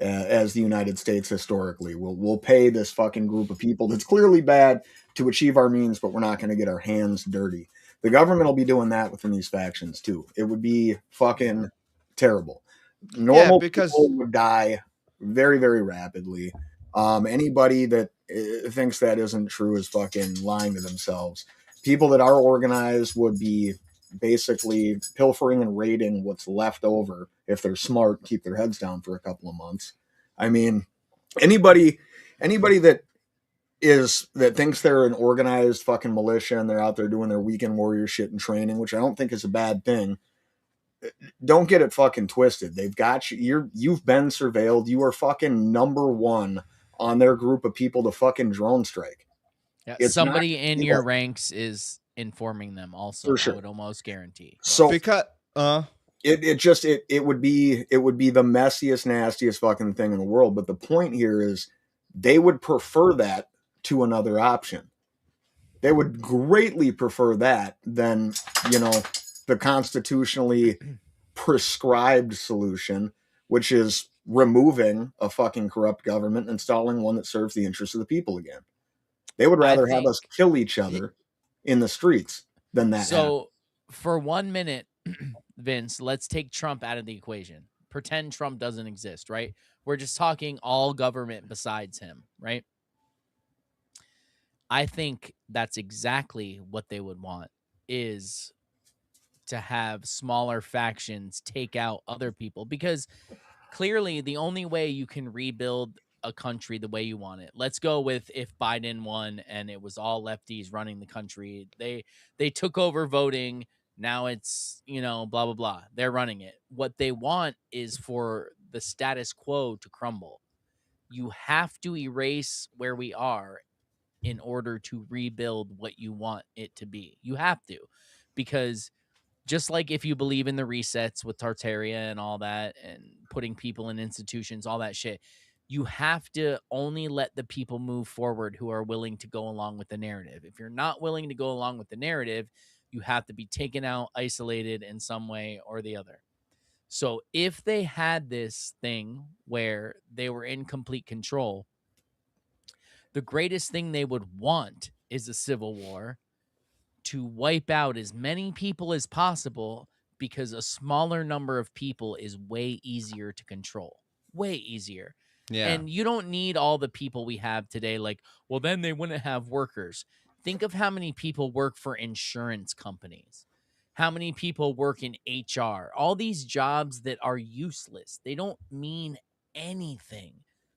as the United States historically. We'll pay this fucking group of people that's clearly bad to achieve our means, but we're not going to get our hands dirty. The government will be doing that within these factions too. It would be fucking terrible. Normal
because
people would die very, very rapidly. Anybody that thinks that isn't true is fucking lying to themselves. People that are organized would be basically pilfering and raiding what's left over if they're smart, keep their heads down for a couple of months. I mean, anybody that thinks they're an organized fucking militia and they're out there doing their weekend warrior shit and training, which I don't think is a bad thing. Don't get it fucking twisted. They've got you. You've been surveilled. You are fucking number one on their group of people to fucking drone strike.
Yeah,
It's
somebody
not
in
gonna be
your
like-
ranks is informing them. Also,
For sure.
I would almost guarantee.
So
because
it would be the messiest, nastiest fucking thing in the world. But the point here is they would prefer that to another option. They would greatly prefer that than, the constitutionally prescribed solution, which is removing a fucking corrupt government and installing one that serves the interests of the people again. They would rather have us kill each other in the streets than that.
So, for 1 minute, Vince, let's take Trump out of the equation. Pretend Trump doesn't exist, right? We're just talking all government besides him, right? I think that's exactly what they would want, is to have smaller factions take out other people, because clearly the only way you can rebuild a country the way you want it. Let's go with if Biden won and it was all lefties running the country. They took over voting. Now it's, blah, blah, blah. They're running it. What they want is for the status quo to crumble. You have to erase where we are in order to rebuild what you want it to be. You have to, because just like if you believe in the resets with Tartaria and all that and putting people in institutions, all that shit, you have to only let the people move forward who are willing to go along with the narrative. If you're not willing to go along with the narrative, you have to be taken out, isolated in some way or the other. So if they had this thing where they were in complete control, the greatest thing they would want is a civil war to wipe out as many people as possible, because a smaller number of people is way easier to control. Way easier.
yeah,
And you don't need all the people we have today. Like, well, then they wouldn't have workers. Think of how many people work for insurance companies, how many people work in HR, all these jobs that are useless. They don't mean anything.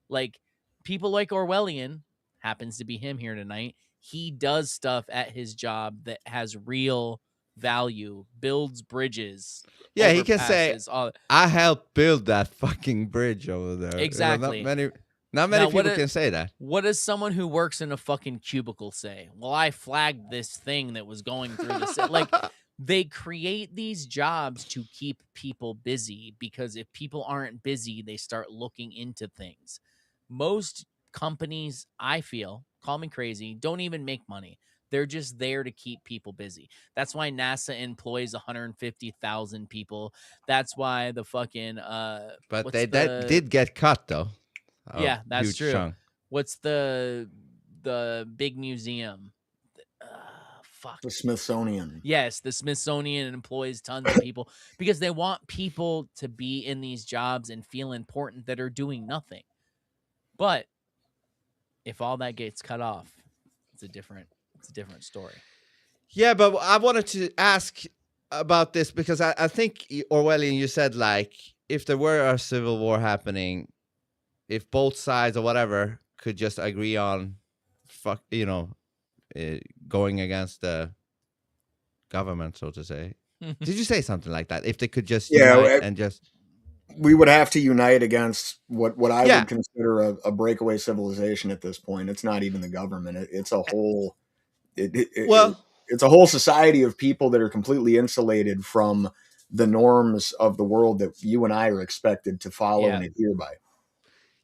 Like, people like Orwellian, happens to be him here tonight. He does stuff at his job that has real value, builds bridges.
yeah. He can say,
overpasses, all.
"I helped build that fucking bridge over there."
Exactly.
Not many
Now,
people can say that.
What does someone who works in a fucking cubicle say? Well, I flagged this thing that was going through the like. They create these jobs to keep people busy, because if people aren't busy, they start looking into things. Most companies, I feel, call me crazy, don't even make money. They're just there to keep people busy. That's why NASA employs 150,000 people. That's why the fucking
But
what's
they
the-
did get cut though. A
Yeah, that's
huge
true.
chunk.
What's the big museum? Fuck.
The Smithsonian.
Yes, the Smithsonian employs tons of people because they want people to be in these jobs and feel important that are doing nothing. But if all that gets cut off, it's a different story.
Yeah, but I wanted to ask about this because I think Orwellian, you said like if there were a civil war happening, if both sides or whatever could just agree on, going against the government, so to say, Did you say something like that? If they could just
Yeah,
unite and just
we would have to unite against what I
Yeah.
would consider a breakaway civilization at this point. It's not even the government. It's a whole
Well-
it's a whole society of people that are completely insulated from the norms of the world that you and I are expected to follow
Yeah.
and adhere by.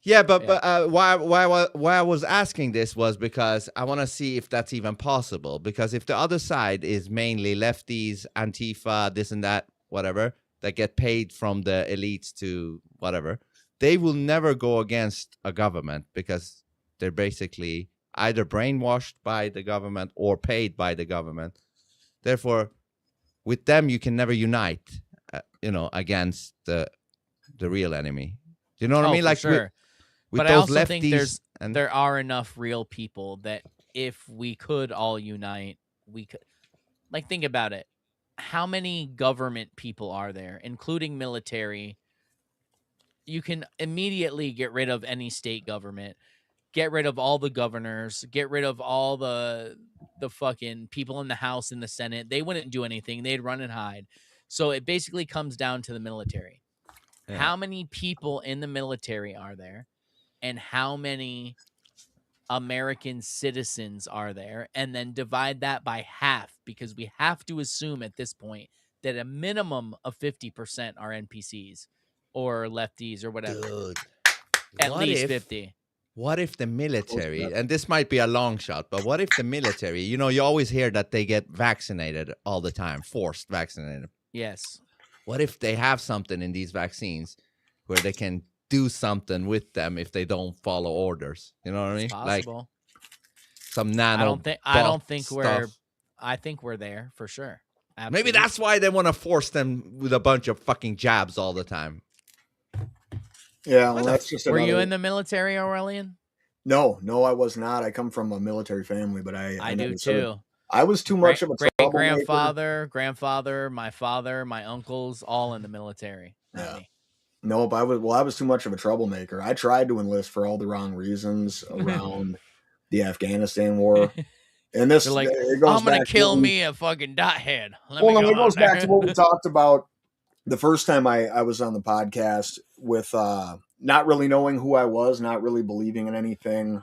Yeah, but
Yeah.
why I was asking this was because I want to see if that's even possible. Because if the other side is mainly lefties, Antifa, this and that, whatever, that get paid from the elites to whatever, they will never go against a government because they're basically either brainwashed by the government or paid by the government. Therefore, with them, you can never unite, against the real enemy. Do you know what I
Oh,
mean?
for
Like
sure.
with
But I
those
also think
lefties and
there are enough real people that if we could all unite, we could. Like, think about it. How many government people are there, including military? You can immediately get rid of any state government, get rid of all the governors, get rid of all the fucking people in the House and the Senate. They wouldn't do anything. They'd run and hide. So it basically comes down to the military.
Yeah.
How many people in the military are there? And how many American citizens are there? And then divide that by half, because we have to assume at this point that a minimum of 50% are NPCs or lefties or whatever.
Dude,
At
what
least
if
50.
what if the military, and this might be a long shot, but what if the military, you always hear that they get vaccinated all the time, forced vaccinated.
Yes.
What if they have something in these vaccines where they can do something with them if they don't follow orders? You know what I mean?
It's
Like
possible.
some nano
I don't think
stuff.
I think we're there for sure.
Maybe
Absolutely.
that's why they want to force them with a bunch of fucking jabs all the time.
Yeah, well, that's just
Were you
another-
in the military, Aurelian?
No, I was not. I come from a military family, but I
do
never served.
too.
I was too much of a
Great
troublemaker.
grandfather, my father, my uncles, all in the military. Not
Yeah.
me.
Nope, I was too much of a troublemaker. I tried to enlist for all the wrong reasons around the Afghanistan war. And this
They're like,
it goes
I'm gonna
back to
kill
what we-
me a fucking dot head. Let
Well,
me
no,
go
it goes
out there.
back to what we talked about the first time I was on the podcast with not really knowing who I was, not really believing in anything.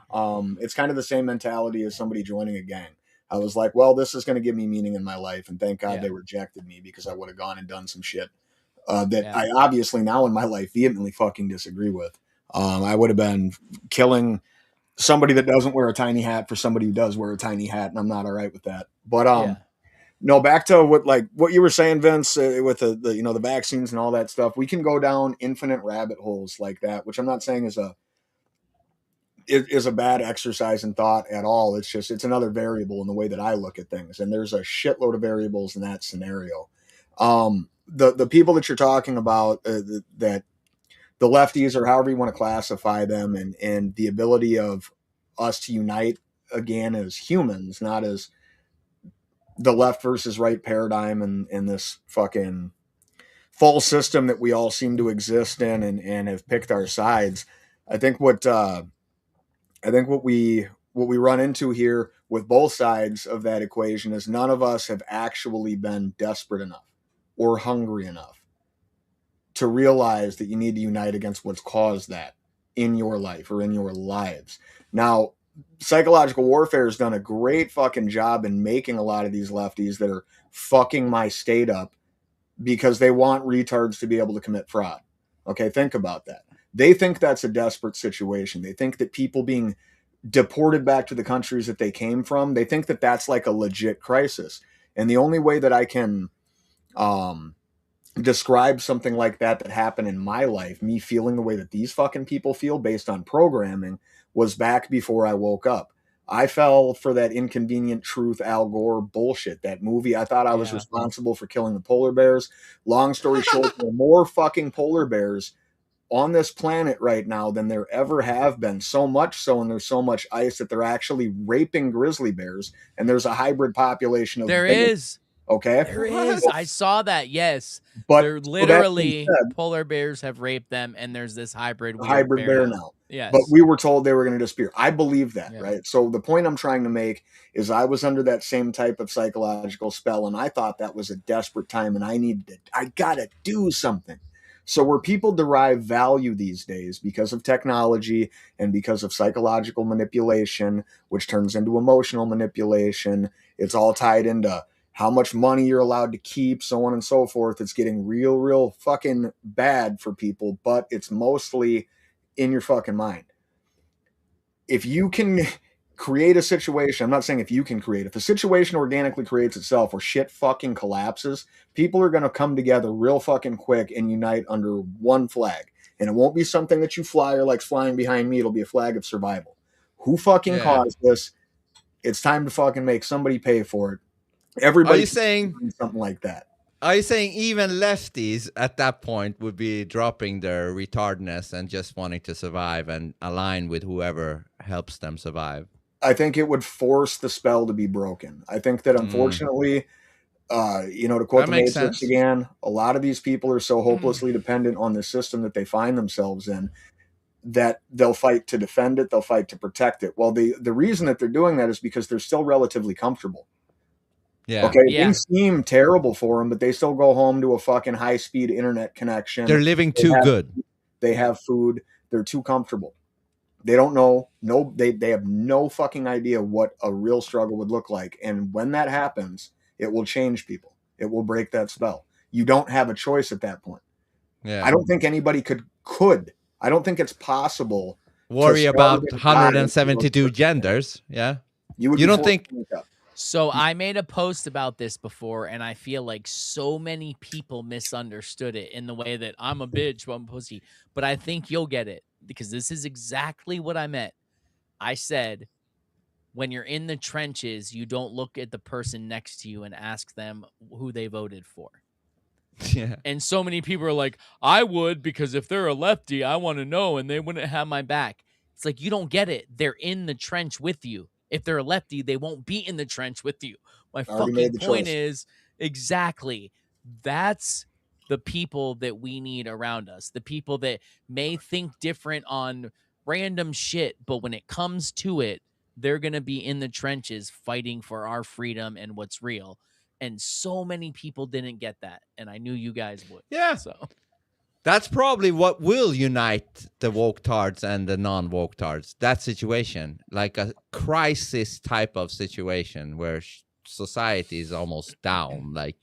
It's kind of the same mentality as somebody joining a gang. I was like, well, this is going to give me meaning in my life, and thank God
Yeah.
they rejected me because I would have gone and done some shit that
Yeah.
I obviously now in my life vehemently fucking disagree with. I would have been killing somebody that doesn't wear a tiny hat for somebody who does wear a tiny hat, and I'm not all right with that. But
Yeah.
no, back to what you were saying, Vince, with the the vaccines and all that stuff. We can go down infinite rabbit holes like that, which I'm not saying is a bad exercise in thought at all. It's just it's another variable in the way that I look at things, and there's a shitload of variables in that scenario. The people that you're talking about, that the lefties or however you want to classify them, and the ability of us to unite again as humans, not as the left versus right paradigm and this fucking false system that we all seem to exist in and have picked our sides. I think what we run into here with both sides of that equation is none of us have actually been desperate enough or hungry enough to realize that you need to unite against what's caused that in your life or in your lives. Now, psychological warfare has done a great fucking job in making a lot of these lefties that are fucking my state up because they want retards to be able to commit fraud. Okay, think about that. They think that's a desperate situation. They think that people being deported back to the countries that they came from, they think that that's like a legit crisis. And the only way that I can describe something like that happened in my life, me feeling the way that these fucking people feel based on programming, was back before I woke up. I fell for that Inconvenient Truth Al Gore bullshit, that movie. I thought I was
Yeah.
responsible for killing the polar bears. Long story short, there are more fucking polar bears on this planet right now than there ever have been. So much so, and there's so much ice that they're actually raping grizzly bears, and there's a hybrid population of
There
bears.
is.
Okay,
There is. I saw that. Yes,
but
they're
so that being
literally
said,
polar bears have raped them, and there's this hybrid weird
hybrid bear now.
Yes,
But we were told they were going to disappear. I believe that,
Yeah.
right? So the point I'm trying to make is I was under that same type of psychological spell, and I thought that was a desperate time, and I gotta do something. So where people derive value these days because of technology and because of psychological manipulation, which turns into emotional manipulation, it's all tied into how much money you're allowed to keep, so on and so forth. It's getting real fucking bad for people, but it's mostly in your fucking mind. If you can create a situation, I'm not saying if you can create, if a situation organically creates itself where shit fucking collapses, people are going to come together real fucking quick and unite under one flag. And it won't be something that you fly or like flying behind me. It'll be a flag of survival. Who fucking caused this? It's time to fucking make somebody pay for it. Everybody
Are you saying
something like that.
Are you saying even lefties at that point would be dropping their retardedness and just wanting to survive and align with whoever helps them survive?
I think it would force the spell to be broken. I think that unfortunately, to quote
That
the
makes
Matrix
sense.
again, a lot of these people are so hopelessly dependent on the system that they find themselves in that they'll fight to defend it, they'll fight to protect it. Well, the reason that they're doing that is because they're still relatively comfortable.
Yeah.
Okay,
Yeah.
things seem terrible for them, but they still go home to a fucking high-speed internet connection.
They're living too good.
They have food. They're too comfortable. They don't know. They have no fucking idea what a real struggle would look like. And when that happens, it will change people. It will break that spell. You don't have a choice at that point.
Yeah.
I don't think anybody could. I don't think it's possible.
Worry about
starve and die
172 genders. Yeah.
You would.
You
be
don't
forced
think?
to wake up.
So I made a post about this before, and I feel like so many people misunderstood it in the way that I'm a bitch, I'm a pussy. But I think you'll get it because this is exactly what I meant. I said, when you're in the trenches, you don't look at the person next to you and ask them who they voted for.
Yeah.
And so many people are like, I would, because if they're a lefty, I want to know, and they wouldn't have my back. It's like, you don't get it. They're in the trench with you. If they're a lefty, they won't be in the trench with you. My
Already made
fucking
the
point
choice.
is, exactly, that's the people that we need around us. The people that may think different on random shit, but when it comes to it, they're going to be in the trenches fighting for our freedom and what's real. And so many people didn't get that. And I knew you guys would.
Yeah.
So
That's probably what will unite the woke-tards and the non-woke-tards. That situation, like a crisis type of situation where society is almost down, like,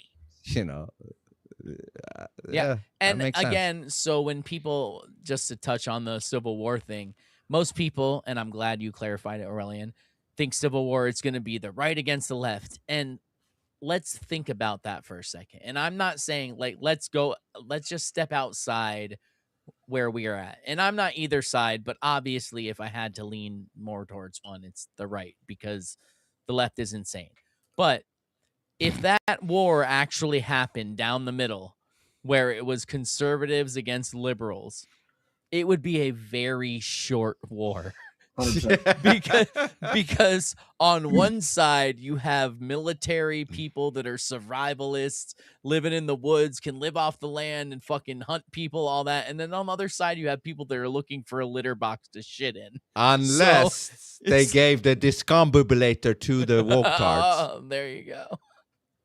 yeah. And
that makes sense.
again, so when people, just to touch on the Civil War thing, most people, and I'm glad you clarified it, Aurelian, think Civil War it's going to be the right against the left. And let's think about that for a second. And I'm not saying like let's just step outside where we are at. And I'm not either side, but obviously if I had to lean more towards one, it's the right because the left is insane. But if that war actually happened down the middle where it was conservatives against liberals, it would be a very short war.
100%.
because on one side you have military people that are survivalists living in the woods, can live off the land and fucking hunt people, all that, and then on the other side you have people that are looking for a litter box to shit in,
Unless they gave the discombobulator to the woke-tards.
there you go.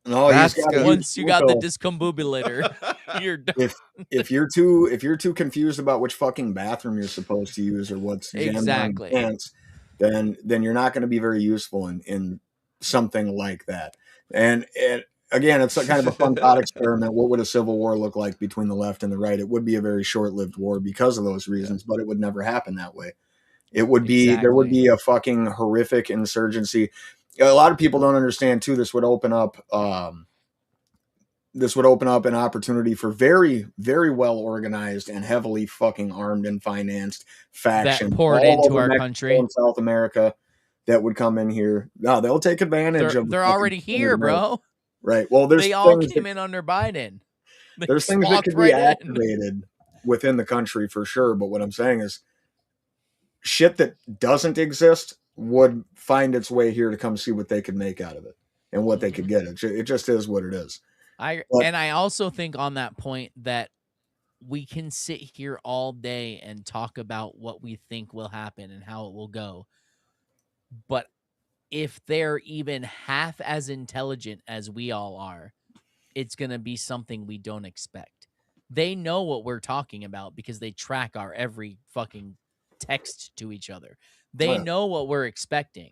No,
That's
he's got
good.
Once you got the discombobulator, you're done.
if you're too confused about which fucking bathroom you're supposed to use or what's jammed
Exactly.
on your pants, then you're not going to be very useful in something like that. And again, it's kind of a fun thought experiment. What would a civil war look like between the left and the right? It would be a very short-lived war because of those reasons, but it would never happen that way. It would be there would be a fucking horrific insurgency. A lot of people don't understand too. This would open up an opportunity for very, very well organized and heavily fucking armed and financed factions
that poured
all
into
over
our
Mexico
country
and South America that would come in here. No, they'll take advantage of.
They're already here, bro.
Right. Well,
They all came in under Biden.
There's things that could be activated within the country for sure. But what I'm saying is, shit that doesn't exist would find its way here to come see what they could make out of it. and what they could get. It just is what it is.
And I also think on that point that we can sit here all day and talk about what we think will happen and how it will go. But if they're even half as intelligent as we all are, it's going to be something we don't expect. They know what we're talking about because they track our every fucking text to each other. They know what we're expecting.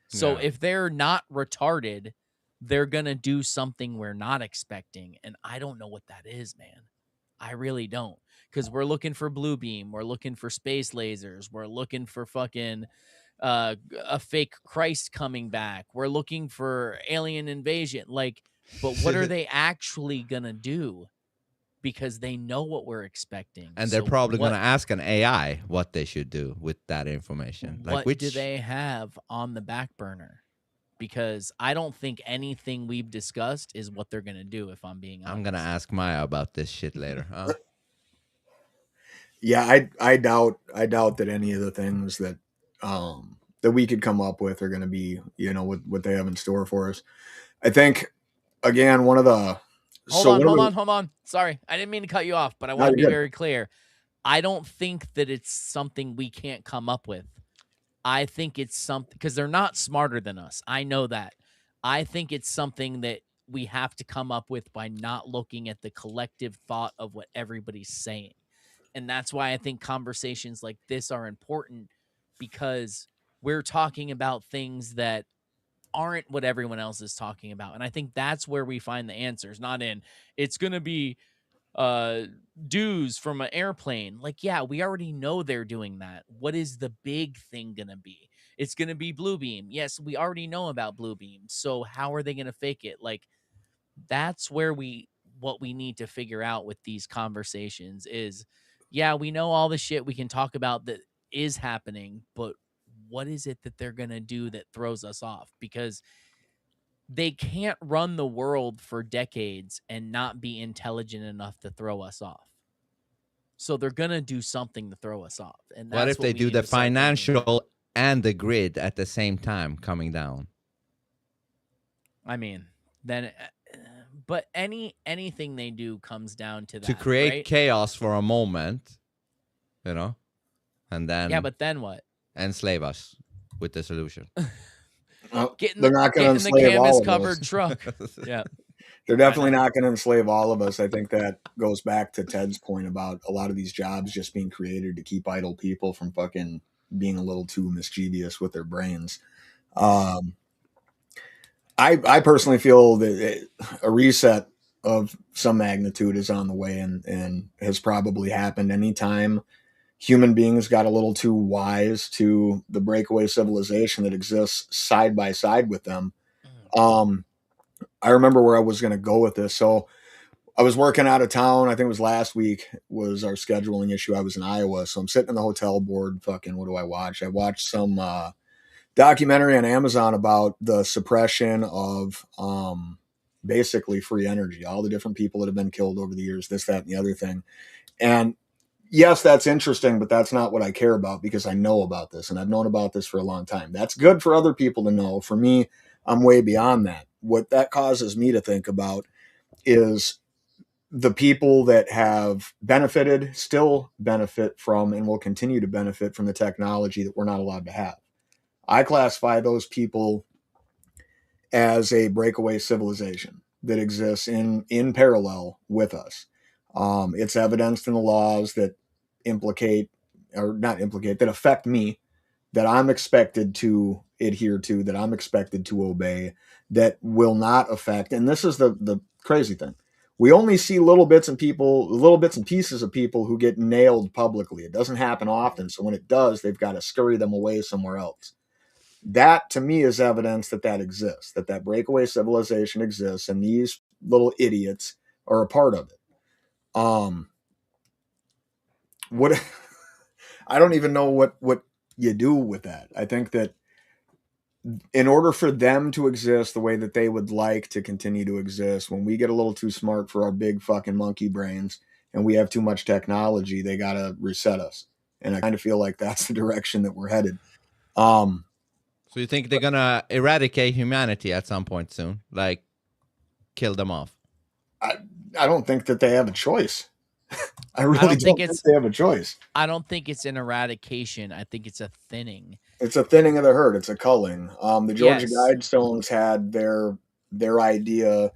So if they're not retarded, they're going to do something we're not expecting. And I don't know what that is, man. I really don't. Because we're looking for blue beam. We're looking for space lasers. We're looking for fucking a fake Christ coming back. We're looking for alien invasion. Like, but what are they actually going to do? Because they know what we're expecting.
And they're probably going to ask an AI what they should do with that information.
What do they have on the back burner? Because I don't think anything we've discussed is what they're going to do, if I'm being honest.
I'm going to ask Maya about this shit later. Huh?
Yeah, I doubt that any of the things that that we could come up with are going to be, you know, what they have in store for us. I think, again, one of the
Hold on. Sorry, I didn't mean to cut you off, but I want to be very clear. I don't think that it's something we can't come up with. I think it's something because they're not smarter than us. I know that. I think it's something that we have to come up with by not looking at the collective thought of what everybody's saying. And that's why I think conversations like this are important, because we're talking about things that aren't what everyone else is talking about. And I think that's where we find the answers, not in it's going to be dues from an airplane. Like, yeah, we already know they're doing that. What is the big thing going to be? It's going to be blue beam. Yes, we already know about blue beam. So how are they going to fake it? Like, that's where what we need to figure out with these conversations is, yeah, we know all the shit we can talk about that is happening, but what is it that they're going to do that throws us off? Because they can't run the world for decades and not be intelligent enough to throw us off. So they're going to do something to throw us off. And that's
what if they do the financial and the grid at the same time coming down?
I mean, then but anything they do comes down to that,
to create
right?
chaos for a moment, you know, and then
but then what?
Enslave us with the solution.
They're not going to enslave all of us.
Truck. Yeah,
they're definitely not going to enslave all of us. I think that goes back to Ted's point about a lot of these jobs just being created to keep idle people from fucking being a little too mischievous with their brains. I personally feel that a reset of some magnitude is on the way and has probably happened anytime human beings got a little too wise to the breakaway civilization that exists side by side with them. I remember where I was going to go with this. So I was working out of town. I think it was last week was our scheduling issue. I was in Iowa. So I'm sitting in the hotel board. Fucking, what do I watch? I watched some documentary on Amazon about the suppression of basically free energy, all the different people that have been killed over the years, this, that, and the other thing. And yes, that's interesting, but that's not what I care about because I know about this and I've known about this for a long time. That's good for other people to know. For me, I'm way beyond that. What that causes me to think about is the people that have benefited, still benefit from, and will continue to benefit from the technology that we're not allowed to have. I classify those people as a breakaway civilization that exists in parallel with us. It's evidenced in the laws that that affect me, that I'm expected to adhere to, that I'm expected to obey, that will not affect. And this is the crazy thing. We only see little bits and pieces of people who get nailed publicly. It doesn't happen often. So when it does, they've got to scurry them away somewhere else. That to me is evidence that exists, that breakaway civilization exists, and these little idiots are a part of it. What I don't even know what you do with that. I think that in order for them to exist the way that they would like to continue to exist, when we get a little too smart for our big fucking monkey brains and we have too much technology, they got to reset us. And I kind of feel like that's the direction that we're headed.
So you think they're gonna eradicate humanity at some point soon, like kill them off?
I don't think that they have a choice. I really
don't
don't
think
think
it's-
they have a choice.
I don't think it's an eradication. I think it's a thinning.
It's a thinning of the herd. It's a culling. The Georgia
Yes.
Guidestones had their idea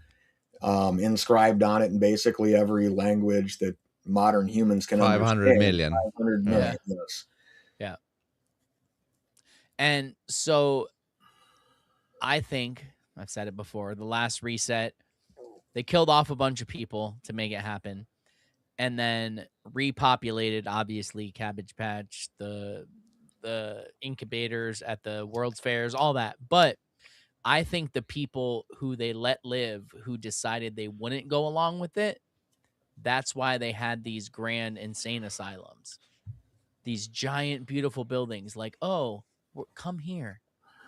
inscribed on it in basically every language that modern humans can
500
understand.
million.
500 million, yes.
Yeah. And so I think, I've said it before, the last reset, they killed off a bunch of people to make it happen, and then repopulated, obviously, Cabbage Patch, the incubators at the World's Fairs, all that. But I think the people who they let live, who decided they wouldn't go along with it, that's why they had these grand insane asylums, these giant, beautiful buildings. Like, oh, come here,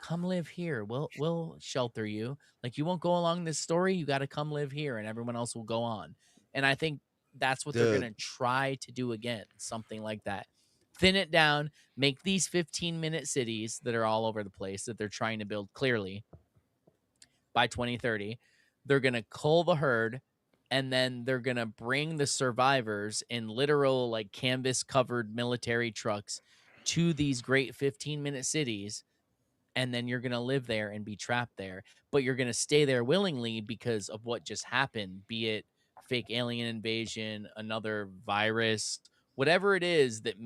come live here. We'll shelter you. Like, you won't go along this story. You got to come live here, and everyone else will go on. And I think that's what they're
Dude.
gonna try to do again, something like that. Thin it down, make these 15-minute cities that are all over the place that they're trying to build clearly by 2030. They're going to cull the herd, and then they're going to bring the survivors in literal, like, canvas covered military trucks to these great 15-minute cities. And then you're going to live there and be trapped there, but you're going to stay there willingly because of what just happened, be it fake alien invasion, another virus, whatever it is that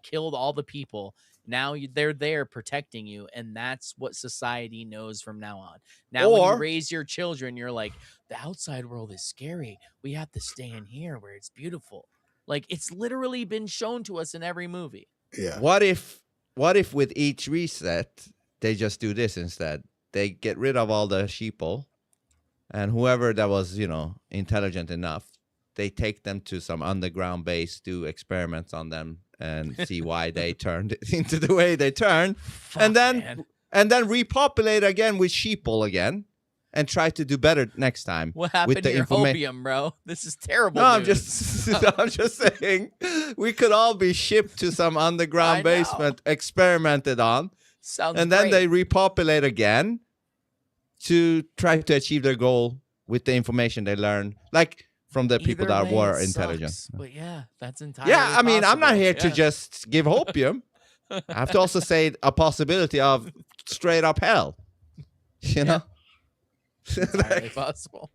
killed all the people. Now they're there protecting you, and that's what society knows from now on. Now, when you
Or-
raise your children, you're like, the outside world is scary. We have to stay in here where it's beautiful. Like, it's literally been shown to us in every movie.
Yeah.
What if with each reset they just do this instead? They get rid of all the sheeple, and whoever that was, intelligent enough, they take them to some underground base, do experiments on them, and see why they turned into the way they turned, and then repopulate again with sheeple again, and try to do better next time.
What happened
with
to
the
your
informa-
hopium, bro? This is terrible.
No, I'm
news.
just saying, we could all be shipped to some
I
underground
know.
basement, experimented on,
Sounds
and then
great.
they repopulate again to try to achieve their goal with the information they learn, like from the people
Either
that
way,
were
it
intelligent.
sucks, but yeah, that's entirely
Yeah, I mean, I'm not
possible.
here to
Yeah.
just give hopium. I have to also say a possibility of straight up hell. You know,
entirely
Like,
possible.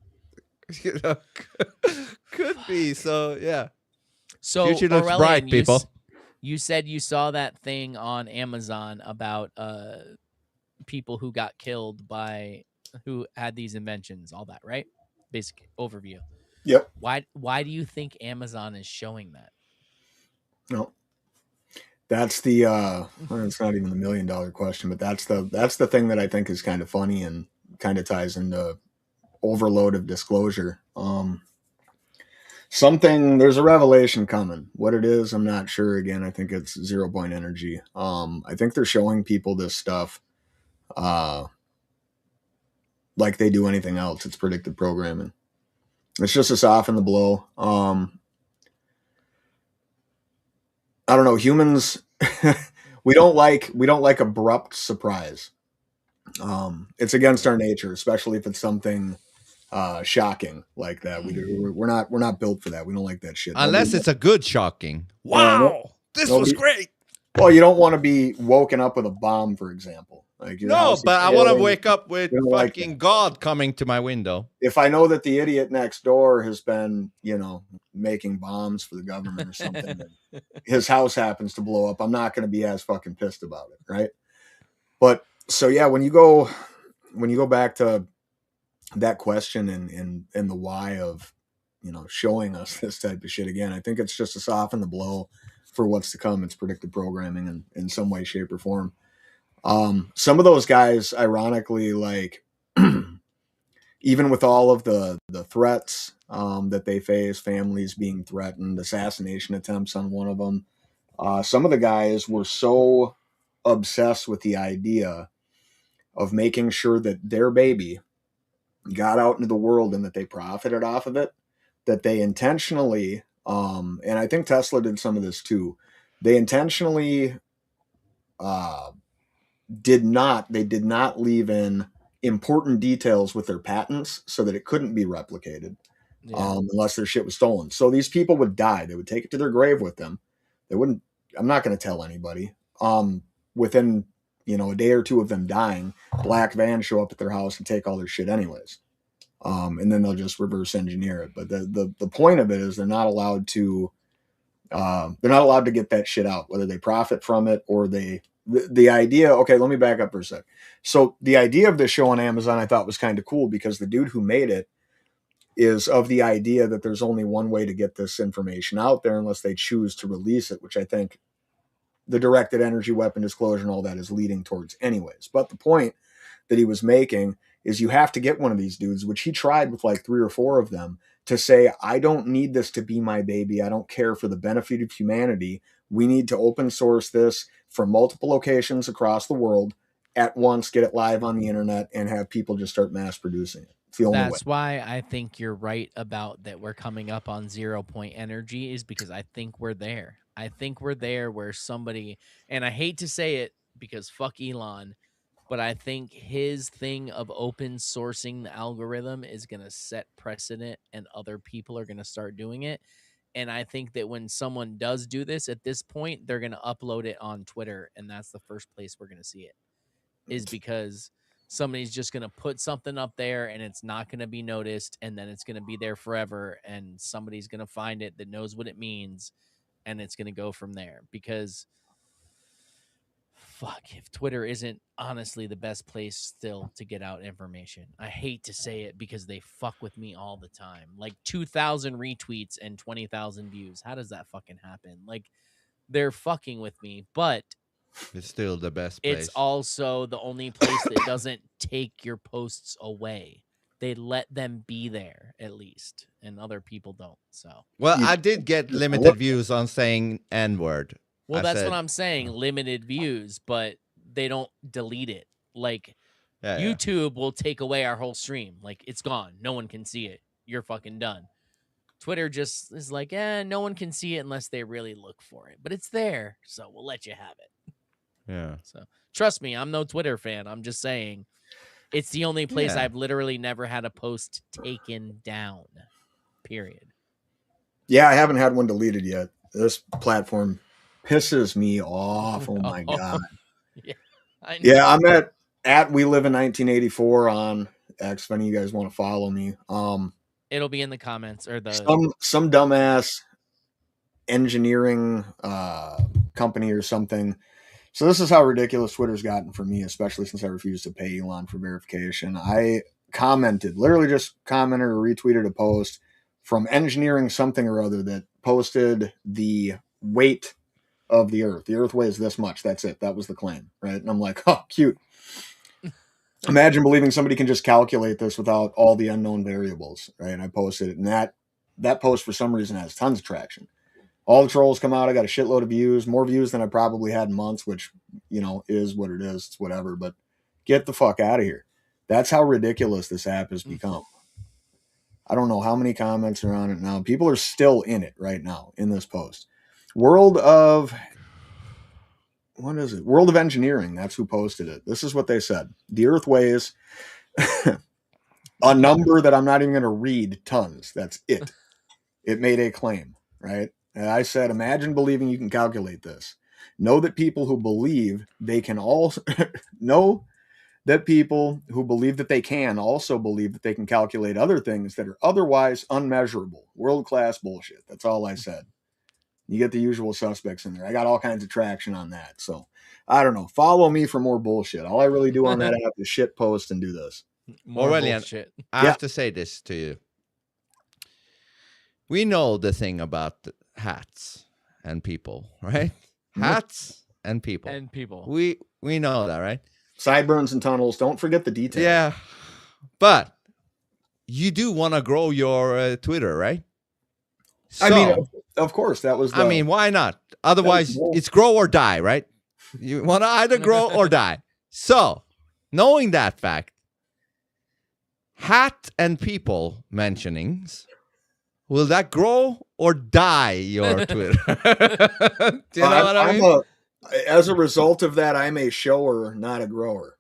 could be. So yeah,
So,
future looks
Aurelian,
bright, people.
You said you saw that thing on Amazon about people who got killed by who had these inventions, all that, right? Basic overview.
Yep.
Why do you think Amazon is showing that?
No. That's the well, it's not even the $1 million question, but that's the thing that I think is kind of funny and kind of ties into overload of disclosure. There's a revelation coming. What it is, I'm not sure. Again, I think it's 0 point energy. I think they're showing people this stuff like they do anything else. It's predictive programming. It's just to soften the blow. I don't know. Humans, we don't like abrupt surprise. It's against our nature, especially if it's something shocking like that. We're not built for that. We don't like that shit.
Unless it's a good shocking. Wow, this was great.
Well, you don't want to be woken up with a bomb, for example. Like your
No,
house is
but I want to
failing.
wake up with
You don't like
fucking
that.
God coming to my window.
If I know that the idiot next door has been, making bombs for the government or something, and his house happens to blow up, I'm not going to be as fucking pissed about it, right? But so yeah, when you go back to that question and the why of showing us this type of shit again, I think it's just to soften the blow for what's to come. It's predictive programming in some way, shape, or form. Some of those guys, ironically, like even with all of the threats that they face, families being threatened, assassination attempts on one of them, some of the guys were so obsessed with the idea of making sure that their baby got out into the world and that they profited off of it, that they intentionally, and I think Tesla did some of this too, they intentionally did not leave in important details with their patents so that it couldn't be replicated. Unless their shit was stolen. So these people would die. They would take it to their grave with them. They wouldn't, I'm not going to tell anybody. Within, a day or two of them dying, black vans show up at their house and take all their shit anyways. And then they'll just reverse engineer it. But the point of it is they're not allowed to get that shit out, whether they profit from it or the idea. Okay, let me back up for a sec. So the idea of this show on Amazon I thought was kind of cool because the dude who made it is of the idea that there's only one way to get this information out there unless they choose to release it, which I think the directed energy weapon disclosure and all that is leading towards anyways. But the point that he was making is you have to get one of these dudes, which he tried with like 3 or 4 of them, to say, I don't need this to be my baby. I don't care, for the benefit of humanity. We need to open source this from multiple locations across the world at once, get it live on the internet, and have people just start mass producing it.
That's why I think you're right about that we're coming up on 0 point energy, is because I think we're there. I think we're there where somebody, and I hate to say it because fuck Elon, but I think his thing of open sourcing the algorithm is going to set precedent and other people are going to start doing it. And I think that when someone does do this at this point, they're going to upload it on Twitter. And that's the first place we're going to see it, is because somebody's just going to put something up there and it's not going to be noticed. And then it's going to be there forever. And somebody's going to find it that knows what it means. And it's going to go from there, because fuck, if Twitter isn't honestly the best place still to get out information. I hate to say it because they fuck with me all the time. Like 2,000 retweets and 20,000 views. How does that fucking happen? Like, they're fucking with me, but
it's still the best place.
It's also the only place that doesn't take your posts away. They let them be there at least, and other people don't. So,
well, I did get limited views on saying N-word.
Well, that's what I'm saying. Limited views, but they don't delete it. Like, YouTube will take away our whole stream. Like, it's gone. No one can see it. You're fucking done. Twitter just is like, no one can see it unless they really look for it. But it's there, so we'll let you have it.
Yeah.
So, trust me, I'm no Twitter fan. I'm just saying it's the only place I've literally never had a post taken down. Period.
Yeah, I haven't had one deleted yet. This platform pisses me off. Oh my God. Yeah, I'm at We Live in 1984 on X. If any of you guys want to follow me.
It'll be in the comments, or the
some dumbass engineering company or something. So this is how ridiculous Twitter's gotten for me, especially since I refused to pay Elon for verification. I literally just commented or retweeted a post from engineering something or other that posted the weight of the Earth. The Earth weighs this much. That's it. That was the claim, right? And I'm like, oh, cute. Imagine believing somebody can just calculate this without all the unknown variables, right? And I posted it, and that post for some reason has tons of traction. All the trolls come out. I got a shitload of views, more views than I probably had in months, which, is what it is. It's whatever, but get the fuck out of here. That's how ridiculous this app has become. I don't know how many comments are on it now. People are still in it right now in this post. World of Engineering. That's who posted it. This is what they said. The Earth weighs a number that I'm not even going to read, tons. That's it. It made a claim, right? And I said, imagine believing you can calculate this. Know that people who believe they can also know that people who believe that they can also believe that they can calculate other things that are otherwise unmeasurable. World-class bullshit. That's all I said. You get the usual suspects in there. I got all kinds of traction on that. So I don't know. Follow me for more bullshit. All I really do on that app is shit post and do this.
More bullshit.
I have to say this to you. We know the thing about hats and people, right? Hats and people.
And people.
We know that, right?
Sideburns and tunnels. Don't forget the details.
Yeah. But you do want to grow your Twitter, right? So,
I mean, of course, that was
why not? Otherwise, it's grow or die, right? You want to either grow or die. So, knowing that fact, hat and people mentionings, will that grow or die your Twitter? Do you know what I mean?
As a result of that, I'm a shower, not a grower.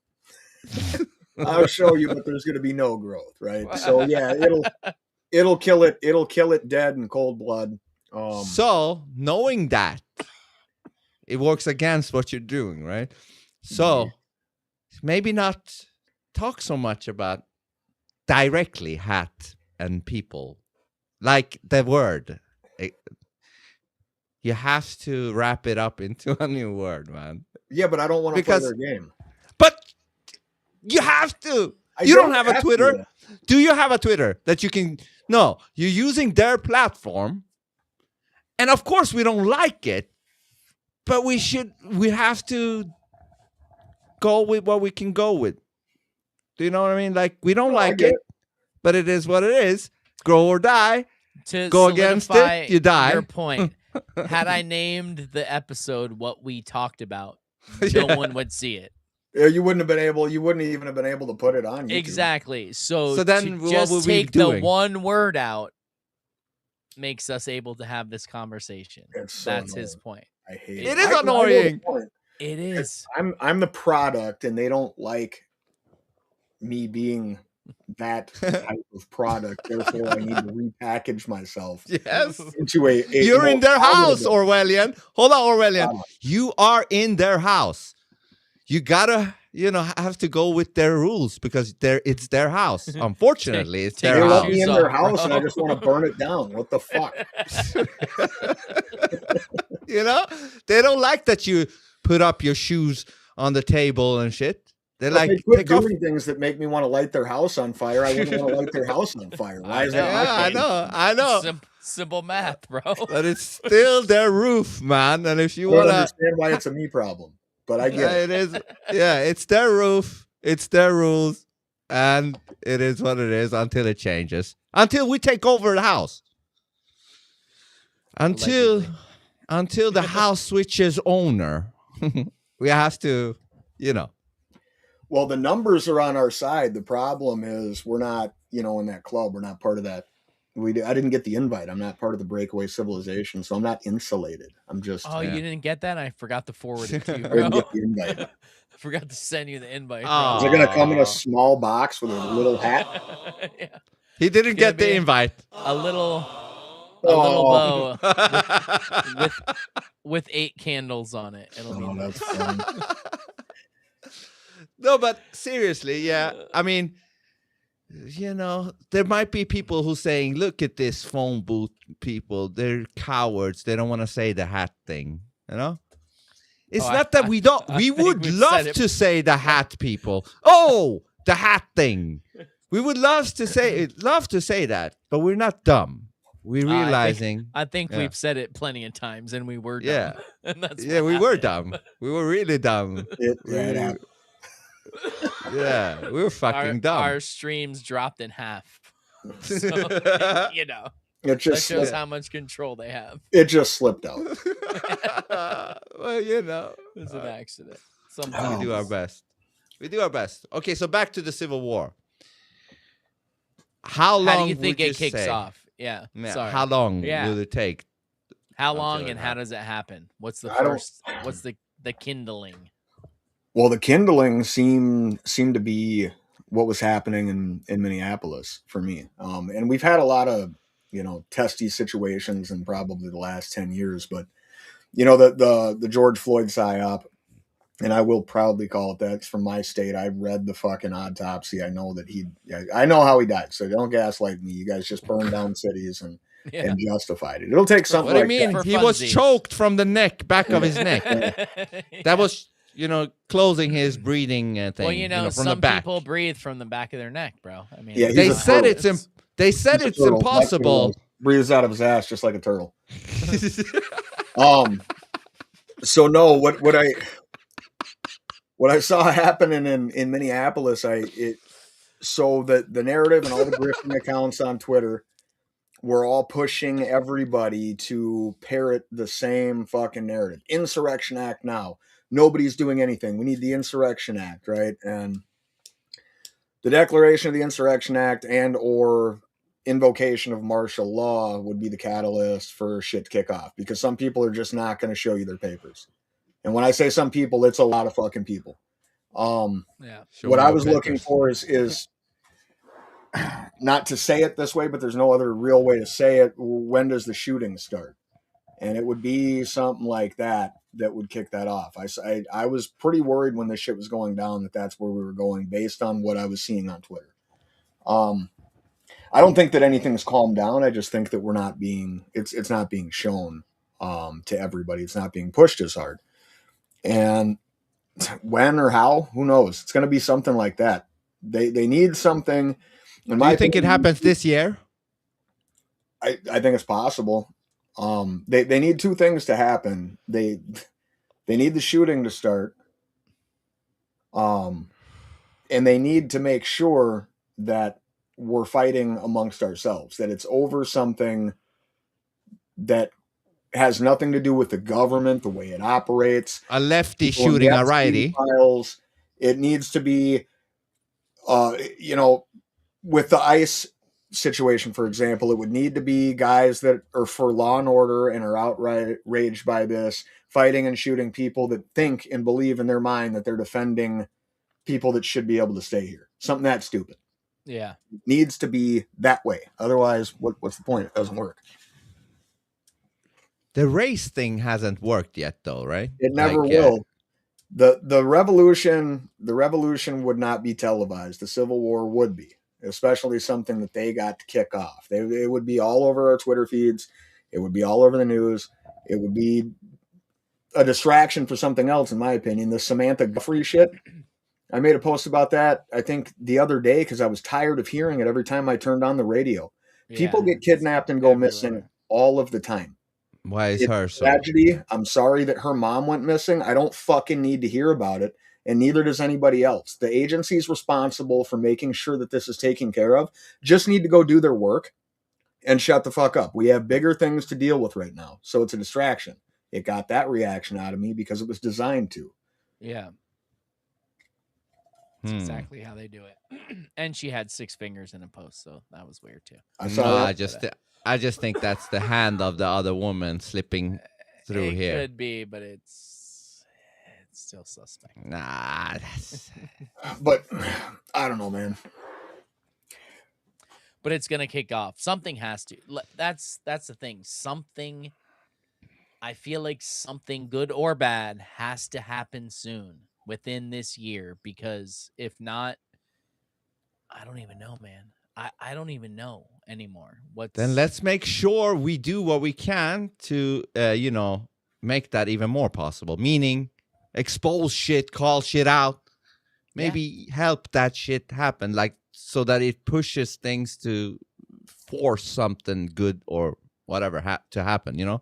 I'll show you, but there's going to be no growth, right? So yeah, it'll kill it. It'll kill it dead in cold blood.
So knowing that, it works against what you're doing, right? So maybe not talk so much about directly hat and people, like the word. You have to wrap it up into a new word, man.
Yeah, but I don't want to play their game.
But you have to. You don't have a Twitter. Do you have a Twitter that you can? No, you're using their platform. And of course, we don't like it, but we have to go with what we can go with. Do you know what I mean? Like, we don't like it, but it is what it is. Grow or die.
To
go against it, you die.
Your point. Had I named the episode what we talked about, no one would see it.
Yeah, you wouldn't even have been able to put it on YouTube.
Exactly. So
then
to just take the one word out makes us able to have this conversation.
So
that's
annoying.
His point.
I hate
it. It is annoying.
It is.
I'm the product, and they don't like me being that type of product. Therefore, I need to repackage myself.
Yes.
Into a
you're in their house, Orwellian. Hold on, Orwellian. You are in their house. You gotta, have to go with their rules because it's their house. Unfortunately, it's their house.
They let me in their house, and I just want to burn it down. What the fuck?
They don't like that you put up your shoes on the table and shit. They're like,
they quit doing things that make me want to light their house on fire. I wouldn't want to light their house on fire. Why is that?
I know.
Simple math, bro.
But it's still their roof, man. And if you want to
understand why it's a me problem, but I get
it is. Yeah, it's their roof. It's their rules, and it is what it is until it changes. Until we take over the house. Until the house switches owner, we have to,
Well, the numbers are on our side. The problem is we're not, in that club. We're not part of that. I didn't get the invite. I'm not part of the breakaway civilization, so I'm not insulated. I'm just.
Oh, you didn't get that? I forgot to forward it to you, bro.
I didn't get the invite.
I forgot to send you the invite.
Is it going to come in a small box with a little hat?
Yeah.
He didn't get the invite.
A little bow with 8 candles on it. It'll be
that's fun.
No, but seriously, yeah. I mean, there might be people who saying, look at this phone booth people. They're cowards. They don't want to say the hat thing, It's not that we don't. We would love to say the hat people. Oh, the hat thing. We would love to say that, but we're not dumb. We're realizing.
I think we've said it plenty of times, and we were dumb.
Yeah,
and that's
we were dumb. We were really dumb. Yeah, we were fucking dumb.
Our streams dropped in half. So,
it just
that shows how much control they have.
It just slipped out.
Well,
it was an accident.
Sometimes we do our best. We do our best. Okay, so back to the Civil War. How long
do you think it kicks
say?
Off? Yeah. Sorry.
How long will it take?
How long and how does it happen? What's the first? What's the kindling?
Well, the kindling seemed to be what was happening in Minneapolis for me. And we've had a lot of, testy situations in probably the last 10 years, but the George Floyd psyop, and I will proudly call it that. It's from my state. I read the fucking autopsy. I know that I know how he died. So don't gaslight me. You guys just burned down cities and justified it. It'll take something.
What do you mean? He was choked from the back of his neck. That was, closing his breathing thing.
Well,
from
some
the back.
People breathe from the back of their neck, bro. I mean,
they said it's impossible.
Breathes out of his ass just like a turtle. So no, what I saw happening in Minneapolis, so the narrative and all the grifting accounts on Twitter were all pushing everybody to parrot the same fucking narrative. Insurrection Act now. Nobody's doing anything. We need the Insurrection Act, right? And the declaration of the Insurrection Act and or invocation of martial law would be the catalyst for shit to kick off, because some people are just not going to show you their papers. And when I say some people, it's a lot of fucking people.
Yeah.
What I
more
was looking
peppers.
for is not to say it this way, but there's no other real way to say it. When does the shooting start? And it would be something like that would kick that off. I was pretty worried when this shit was going down that that's where we were going based on what I was seeing on Twitter. I don't think that anything's calmed down. I just think that we're not being it's not being shown to everybody. It's not being pushed as hard. And when or how, who knows? It's going to be something like that. They need something.
Do you think it happens this year?
I think it's possible. They need two things to happen. They need the shooting to start. And they need to make sure that we're fighting amongst ourselves, that it's over something that has nothing to do with the government, the way it operates.
A lefty
People in
shooting
the
a
Epstein
righty.
files. It needs to be, with the ICE situation, for example, it would need to be guys that are for law and order and are outraged by this, fighting and shooting people that think and believe in their mind that they're defending people that should be able to stay here. Something that stupid.
Yeah.
It needs to be that way. Otherwise, what's the point? It doesn't work.
The race thing hasn't worked yet, though, right?
It never will. The revolution would not be televised. The Civil War would be, especially something that they got to kick off. It would be all over our Twitter feeds. It would be all over the news. It would be a distraction for something else, in my opinion. The Samantha Guthrie shit. I made a post about that, I think, the other day because I was tired of hearing it every time I turned on the radio. People get kidnapped and go missing all of the time.
Why is
It's
her
a
so?
tragedy. I'm sorry that her mom went missing. I don't fucking need to hear about it, and neither does anybody else. The agencies responsible for making sure that this is taken care of just need to go do their work and shut the fuck up. We have bigger things to deal with right now, so it's a distraction. It got that reaction out of me because it was designed to.
Yeah. That's exactly how they do it. And she had 6 fingers in a post, so that was weird too.
I saw
that. I just think that's the hand of the other woman slipping through
it
here.
Could be, but it's still suspect.
Nah, that's...
But I don't know, man.
But it's gonna kick off. Something has to. That's the thing. Something. I feel like something good or bad has to happen soon within this year, because if not, I don't even know, man. I don't even know anymore.
Then let's make sure we do what we can to, make that even more possible. Meaning, expose shit, call shit out, maybe help that shit happen, like so that it pushes things to force something good or whatever to happen.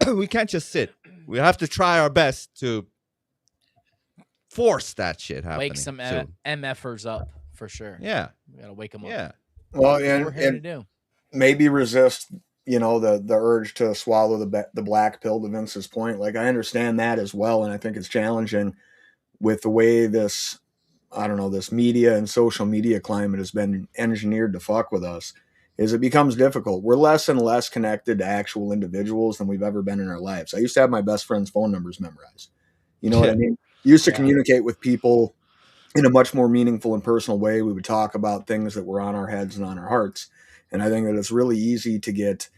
We can't just sit. We have to try our best to force that shit happening.
Wake some MFers up. For sure.
Yeah.
We gotta wake them up.
Yeah.
Well,
That's what we're here to do.
Maybe resist, the urge to swallow the black pill, to Vince's point. Like, I understand that as well, and I think it's challenging with the way this media and social media climate has been engineered to fuck with us. Is it becomes difficult. We're less and less connected to actual individuals than we've ever been in our lives. I used to have my best friend's phone numbers memorized. You know what I mean? Used to communicate with people in a much more meaningful and personal way. We would talk about things that were on our heads and on our hearts. And I think that it's really easy to get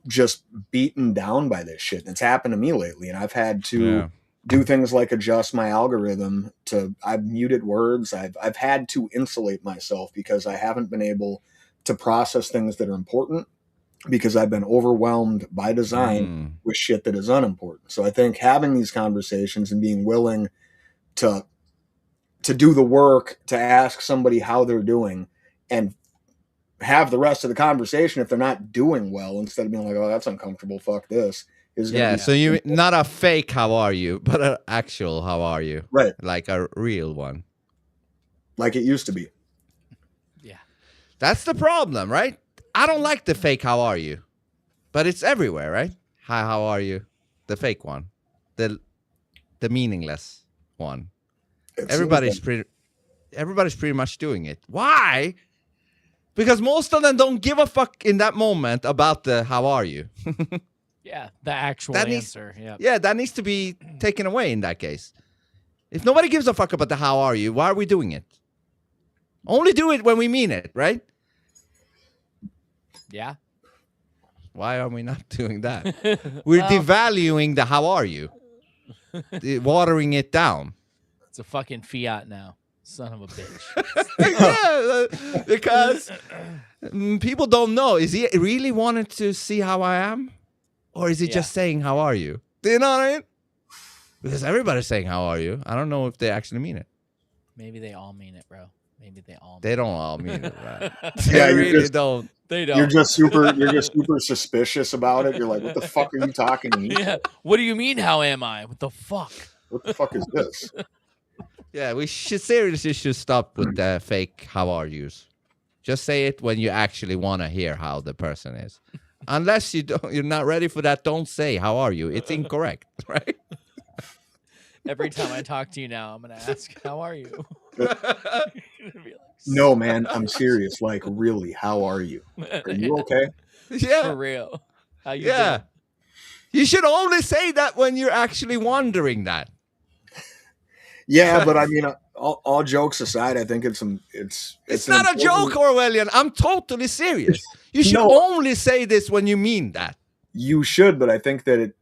just beaten down by this shit. And it's happened to me lately. And I've had to do things like adjust my algorithm I've muted words. I've had to insulate myself because I haven't been able to process things that are important because I've been overwhelmed by design with shit that is unimportant. So I think having these conversations and being willing to do the work, to ask somebody how they're doing and have the rest of the conversation if they're not doing well, instead of being like, oh, that's uncomfortable, fuck this.
So you not a fake how are you, but an actual how are you.
Right.
Like a real one.
Like it used to be.
Yeah.
That's the problem, right? I don't like the fake how are you. But it's everywhere, right? Hi, how are you? The fake one. The meaningless one. Everybody's pretty much doing it. Why? Because most of them don't give a fuck in that moment about the how are you.
Yeah, the actual
That needs-
answer. Yeah.
Yeah, that needs to be taken away in that case. If nobody gives a fuck about the how are you, why are we doing it? Only do it when we mean it, right?
Yeah.
Why are we not doing that? We're
Well,
devaluing the how are you, watering it down.
it's a fucking fiat now. Son of a bitch.
Yeah, because people don't know. Is he really wanting to see how I am? Or is he just saying, how are you? Do you know what I mean? Because everybody's saying, how are you? I don't know if they actually mean it.
Maybe they all mean it, bro. Maybe they all.
They don't all mean it, right?
Yeah,
They
you
really
just-
don't.
They don't.
You're just super suspicious about it. You're like, what the fuck are you talking to me?
Yeah. What do you mean? How am I? What the fuck?
What the fuck is this?
Yeah, we should seriously should stop with the fake how are yous. Just say it when you actually want to hear how the person is. Unless you're not ready for that, don't say how are you. It's incorrect, right?
Every time I talk to you now, I'm gonna ask, "How are you?"
No, man, I'm serious. Like, really, how are you? Are you okay?
Yeah,
For real? How you
yeah.
doing?
You should only say that when you're actually wondering that.
Yeah, but I mean, all jokes aside, I think it's
It's not a joke, Orwellian. I'm totally serious. You should
No.
only say this when you mean that.
You should, but I think that it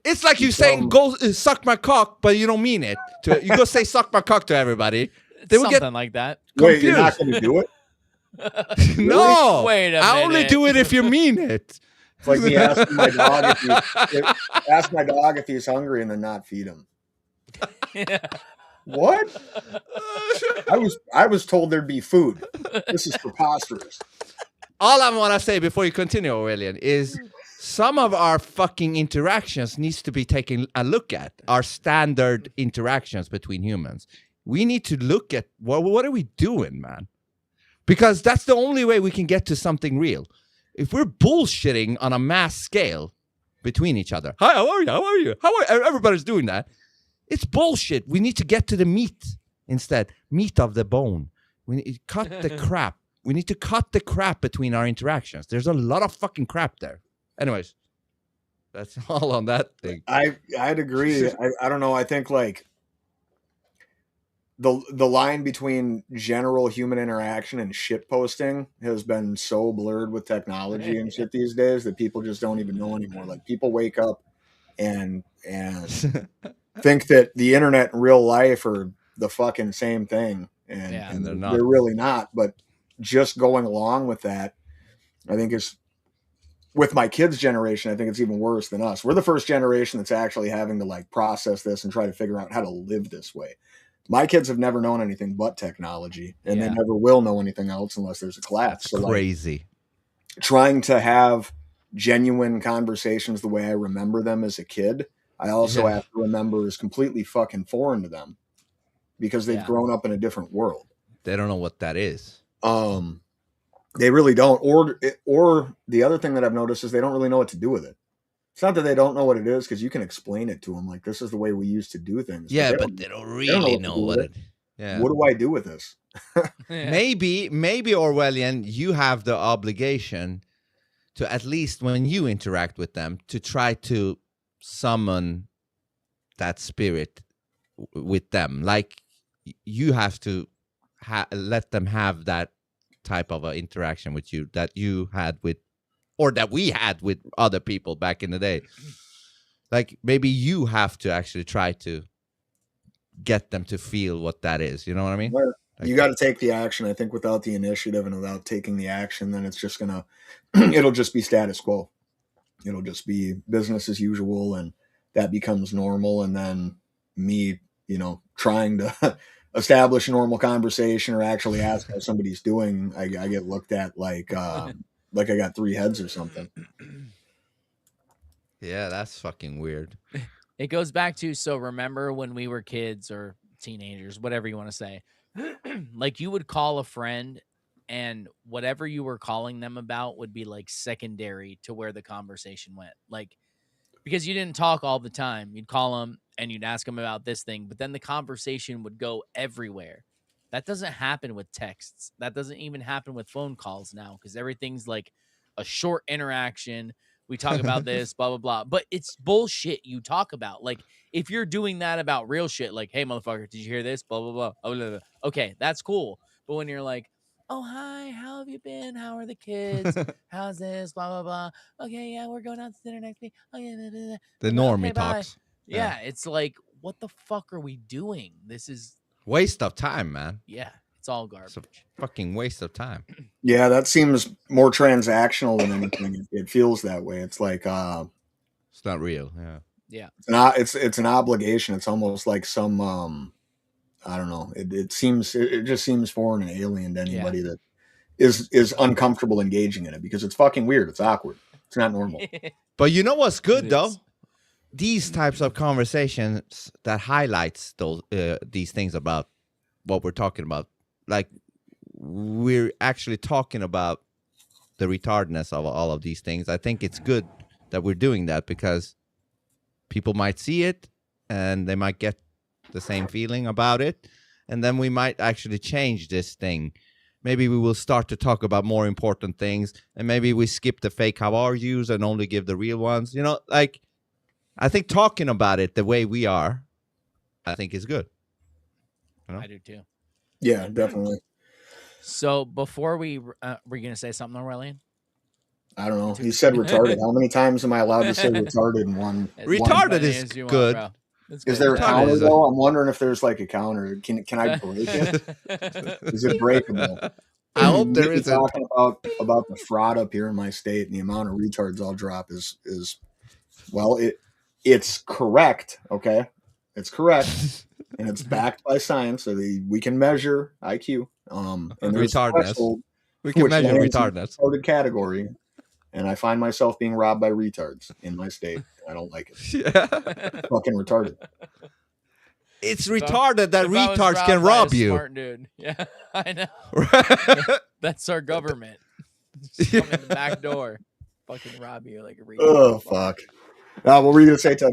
It's like you saying "go suck my cock," but you don't mean it. You go say "suck my cock" to everybody. They will
Something
get
like that.
Wait, you're not
confused.
going to do it?
No,
Wait a
I only
minute.
do it if you mean it.
It's like me asking my dog ask my dog if he's hungry and then not feed him. What? I was told there'd be food. This is preposterous.
All I want to say before you continue, Aurelian, is some of our fucking interactions needs to be taken a look at. Our standard interactions between humans. We need to look at what are we doing, man? Because that's the only way we can get to something real. If we're bullshitting on a mass scale between each other, hi, how are you? How are you? Everybody's doing that. It's bullshit. We need to get to the meat instead. Meat of the bone. We need to cut the crap. We need to cut the crap between our interactions. There's a lot of fucking crap there. Anyways, that's all on that thing.
I'd agree. I don't know. I think like the line between general human interaction and shit posting has been so blurred with technology and shit these days that people just don't even know anymore. Like people wake up and think that the internet and real life are the fucking same thing, and
they're not.
they're really not. But just going along with that, I think is with my kids' generation. I think it's even worse than us. We're the first generation that's actually having to like process this and try to figure out how to live this way. My kids have never known anything but technology, and they never will know anything else unless there's a collapse.
That's crazy.
Like, trying to have genuine conversations the way I remember them as a kid, I also have to remember is completely fucking foreign to them because they've grown up in a different world.
They don't know what that is.
They really don't. Or the other thing that I've noticed is they don't really know what to do with it. It's not that they don't know what it is, because you can explain it to them. Like, this is the way we used to do things.
Yeah, but they don't really know what it. Yeah.
What do I do with this?
Maybe Orwellian, you have the obligation to, at least when you interact with them, to try to summon that spirit with them. Like, you have to let them have that type of interaction with you that you had with, or that we had with other people back in the day. Like, maybe you have to actually try to get them to feel what that is. You know what I mean?
Well, you got to take the action. I think without the initiative and without taking the action, then it's just going to, it'll just be status quo. It'll just be business as usual. And that becomes normal. And then me, trying to establish a normal conversation or actually ask how somebody's doing, I get looked at like I got three heads or something.
Yeah, that's fucking weird.
It goes back to, so remember when we were kids or teenagers, whatever you want to say, like you would call a friend and whatever you were calling them about would be like secondary to where the conversation went. Like, because you didn't talk all the time. You'd call them and you'd ask them about this thing, but then the conversation would go everywhere. That doesn't happen with texts. That doesn't even happen with phone calls now, because everything's like a short interaction We talk about this, blah, blah, blah. But it's bullshit you talk about. Like, if you're doing that about real shit, like, hey, motherfucker, did you hear this? Blah, blah, blah. Oh, blah, blah. Okay, that's cool. But when you're like, oh, hi, how have you been? How are the kids? How's this? Blah, blah, blah. Okay, yeah, we're going out to dinner next week. Okay, blah, blah, blah.
The
Okay,
normie
bye.
talks.
Yeah, it's like, what the fuck are we doing? This is,
Waste of time, man.
yeah, it's all garbage.
It's a fucking waste of time.
Yeah, that seems more transactional than anything. It feels that way. It's like
It's not real. Yeah.
Yeah.
it's an obligation. It's almost like some I don't know. It just seems foreign and alien to anybody that is uncomfortable engaging in it, because it's fucking weird. It's awkward. It's not normal.
But you know what's good
It
though?
is.
These types of conversations that highlights those these things about what we're talking about. Like, we're actually talking about the retardedness of all of these things. I think it's good that we're doing that, because people might see it and they might get the same feeling about it, and then we might actually change this thing. Maybe we will start to talk about more important things, and maybe we skip the fake how are yous and only give the real ones. You know, like, I think talking about it the way we are, I think is good. You know?
I do too.
Yeah, definitely.
So before we were you gonna say something, Aurelian?
I don't know. He said retarded. How many times am I allowed to say retarded in one?
Retarded
Funny
is
as you want,
good.
bro. It's
Is
good.
there a
Retarded
counter
is a-
though? I'm wondering if there's like a counter. Can I break it? Is it breakable?
I hope there
Maybe
isn't.
talking about the fraud up here in my state and the amount of retards I'll drop is well, it's correct. Okay, it's correct, and it's backed by science, so we can measure IQ. And there's a
Retardness.
threshold
We can
which
measure
lands in the
retardedness.
retarded category, and I find myself being robbed by retards in my state. I don't like it.
Yeah.
Fucking retarded.
It's
If I-
retarded that
if I was
retards
robbed
can
by a
rob you.
Smart dude. Yeah, I know. That's our government. Just come in the back door, fucking rob you like a retard.
Oh fuck. What were you gonna say, Ted?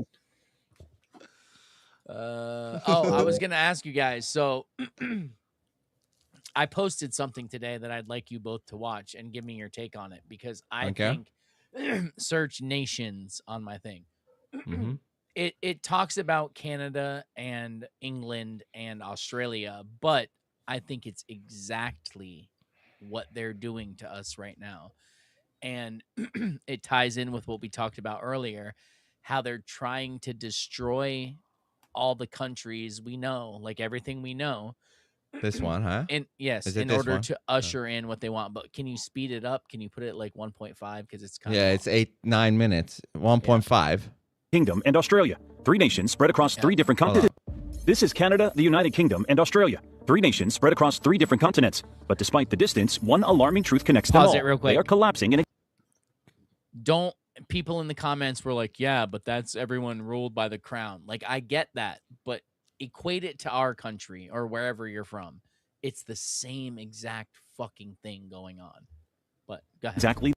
I was gonna ask you guys. So I posted something today that I'd like you both to watch and give me your take on it, because I
Okay.
think search nations on my thing.
Mhm.
It talks about Canada and England and Australia, but I think it's exactly what they're doing to us right now. And it ties in with what we talked about earlier, how they're trying to destroy all the countries we know, like everything we know.
This one, huh?
And yes,
Is it
in
this
order
one?
to usher in what they want. But can you speed it up? Can you put it like 1.5? Because it's kind
Yeah,
of
it's 9 minutes. 1.5.
Kingdom and Australia. 3 nations spread across 3 different
Hold on.
continents. This is Canada, the United Kingdom, and Australia. 3 nations spread across 3 different continents. But despite the distance, one alarming truth connects them
Pause
all.
it real quick.
They are collapsing in
don't. People in the comments were like, yeah, but that's everyone ruled by the crown. Like, I get that, but equate it to our country or wherever you're from. It's the same exact fucking thing going on. But go ahead.
exactly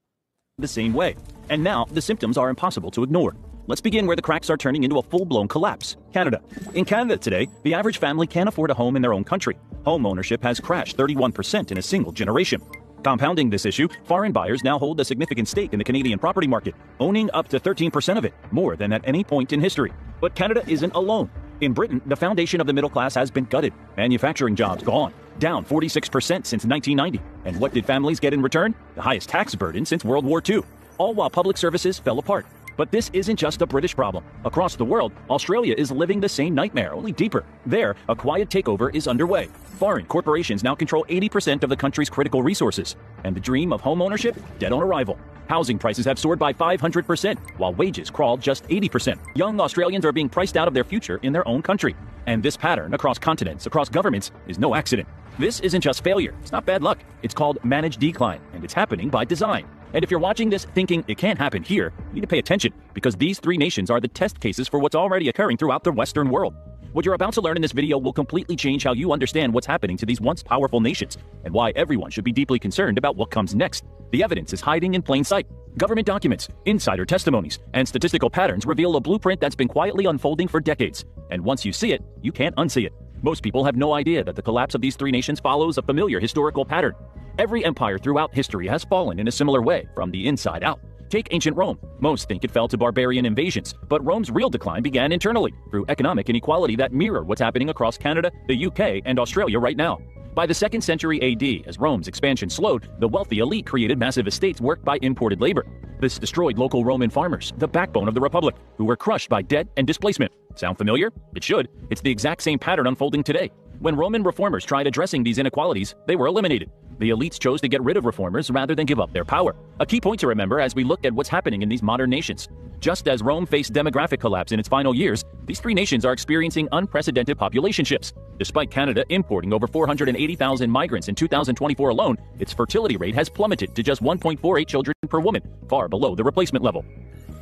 the same way. And now, the symptoms are impossible to ignore. Let's begin where the cracks are turning into a full-blown collapse. Canada. In Canada today, the average family can't afford a home in their own country. Home ownership has crashed 31% in a single generation. Compounding this issue, foreign buyers now hold a significant stake in the Canadian property market, owning up to 13% of it, more than at any point in history. But Canada isn't alone. In Britain, the foundation of the middle class has been gutted. Manufacturing jobs gone, down 46% since 1990. And what did families get in return? The highest tax burden since World War II. All while public services fell apart. But this isn't just a British problem. Across the world, Australia is living the same nightmare, only deeper. There, a quiet takeover is underway. Foreign corporations now control 80% of the country's critical resources. And the dream of home ownership, dead on arrival. Housing prices have soared by 500%, while wages crawled just 80%. Young Australians are being priced out of their future in their own country. And this pattern across continents, across governments, is no accident. This isn't just failure. It's not bad luck. It's called managed decline, and it's happening by design. And if you're watching this thinking it can't happen here, you need to pay attention, because these 3 nations are the test cases for what's already occurring throughout the Western world. What you're about to learn in this video will completely change how you understand what's happening to these once powerful nations, and why everyone should be deeply concerned about what comes next. The evidence is hiding in plain sight. Government documents, insider testimonies, and statistical patterns reveal a blueprint that's been quietly unfolding for decades. And once you see it, you can't unsee it. Most people have no idea that the collapse of these 3 nations follows a familiar historical pattern. Every empire throughout history has fallen in a similar way, from the inside out. Take ancient Rome. Most think it fell to barbarian invasions, but Rome's real decline began internally through economic inequality that mirror what's happening across Canada, the UK, and Australia right now. By the 2nd century AD, as Rome's expansion slowed, the wealthy elite created massive estates worked by imported labor. This destroyed local Roman farmers, the backbone of the Republic, who were crushed by debt and displacement. Sound familiar? It should. It's the exact same pattern unfolding today. When Roman reformers tried addressing these inequalities, they were eliminated. The elites chose to get rid of reformers rather than give up their power. A key point to remember as we look at what's happening in these modern nations. Just as Rome faced demographic collapse in its final years, these three nations are experiencing unprecedented population shifts. Despite Canada importing over 480,000 migrants in 2024 alone, its fertility rate has plummeted to just 1.48 children per woman, far below the replacement level.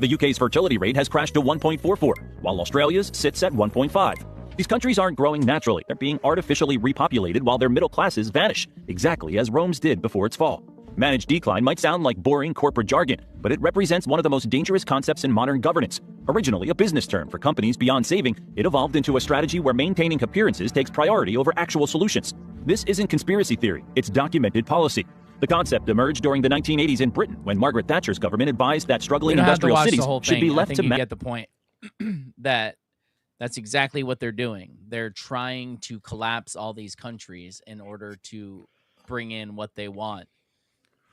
The UK's fertility rate has crashed to 1.44, while Australia's sits at 1.5. These countries aren't growing naturally. They're being artificially repopulated while their middle classes vanish, exactly as Rome's did before its fall. Managed decline might sound like boring corporate jargon, but it represents one of the most dangerous concepts in modern governance. Originally a business term for companies beyond saving, it evolved into a strategy where maintaining appearances takes priority over actual solutions. This isn't conspiracy theory, it's documented policy. The concept emerged during the 1980s in Britain when Margaret Thatcher's government advised that struggling industrial cities should be left to
you get the point. That's exactly what they're doing. They're trying to collapse all these countries in order to bring in what they want.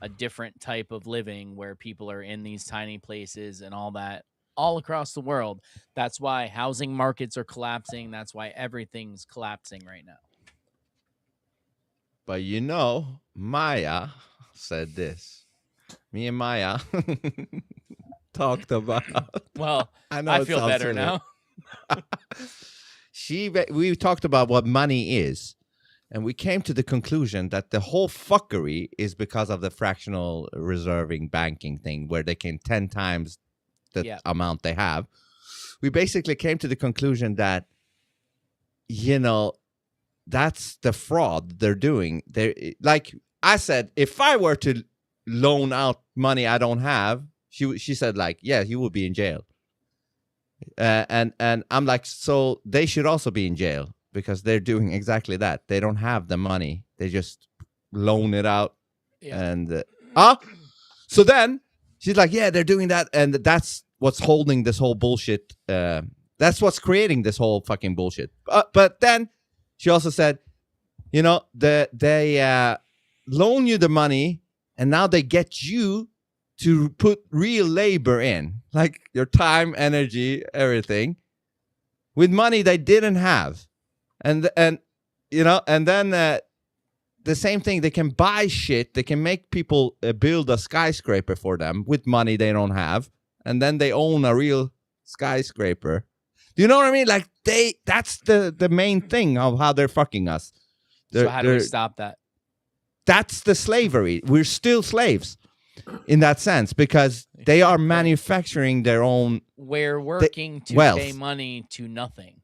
A different type of living where people are in these tiny places and all that all across the world. That's why housing markets are collapsing. That's why everything's collapsing right now.
But you know, Maya said this. Me and Maya talked about.
Well,
I know
I feel better now.
We talked about what money is, and we came to the conclusion that the whole fuckery is because of the fractional reserving banking thing, where they can 10 times the amount they have. We basically came to the conclusion that, you know, that's the fraud they're doing. They, like I said, if I were to loan out money I don't have, she said, like, yeah, you would be in jail. And I'm like, so they should also be in jail because they're doing exactly that. They don't have the money. They just loan it out. Yeah. And so then she's like, yeah, they're doing that. And that's what's holding this whole bullshit. That's what's creating this whole fucking bullshit. But then she also said, you know, they loan you the money and now they get you to put real labor in, like your time, energy, everything, with money they didn't have. And you know, and then the same thing, they can buy shit. They can make people build a skyscraper for them with money they don't have. And then they own a real skyscraper. Do you know what I mean? Like that's the main thing of how they're fucking us.
So how do we stop that?
That's the slavery. We're still slaves in that sense because they are manufacturing their own.
We're working to pay money to nothing,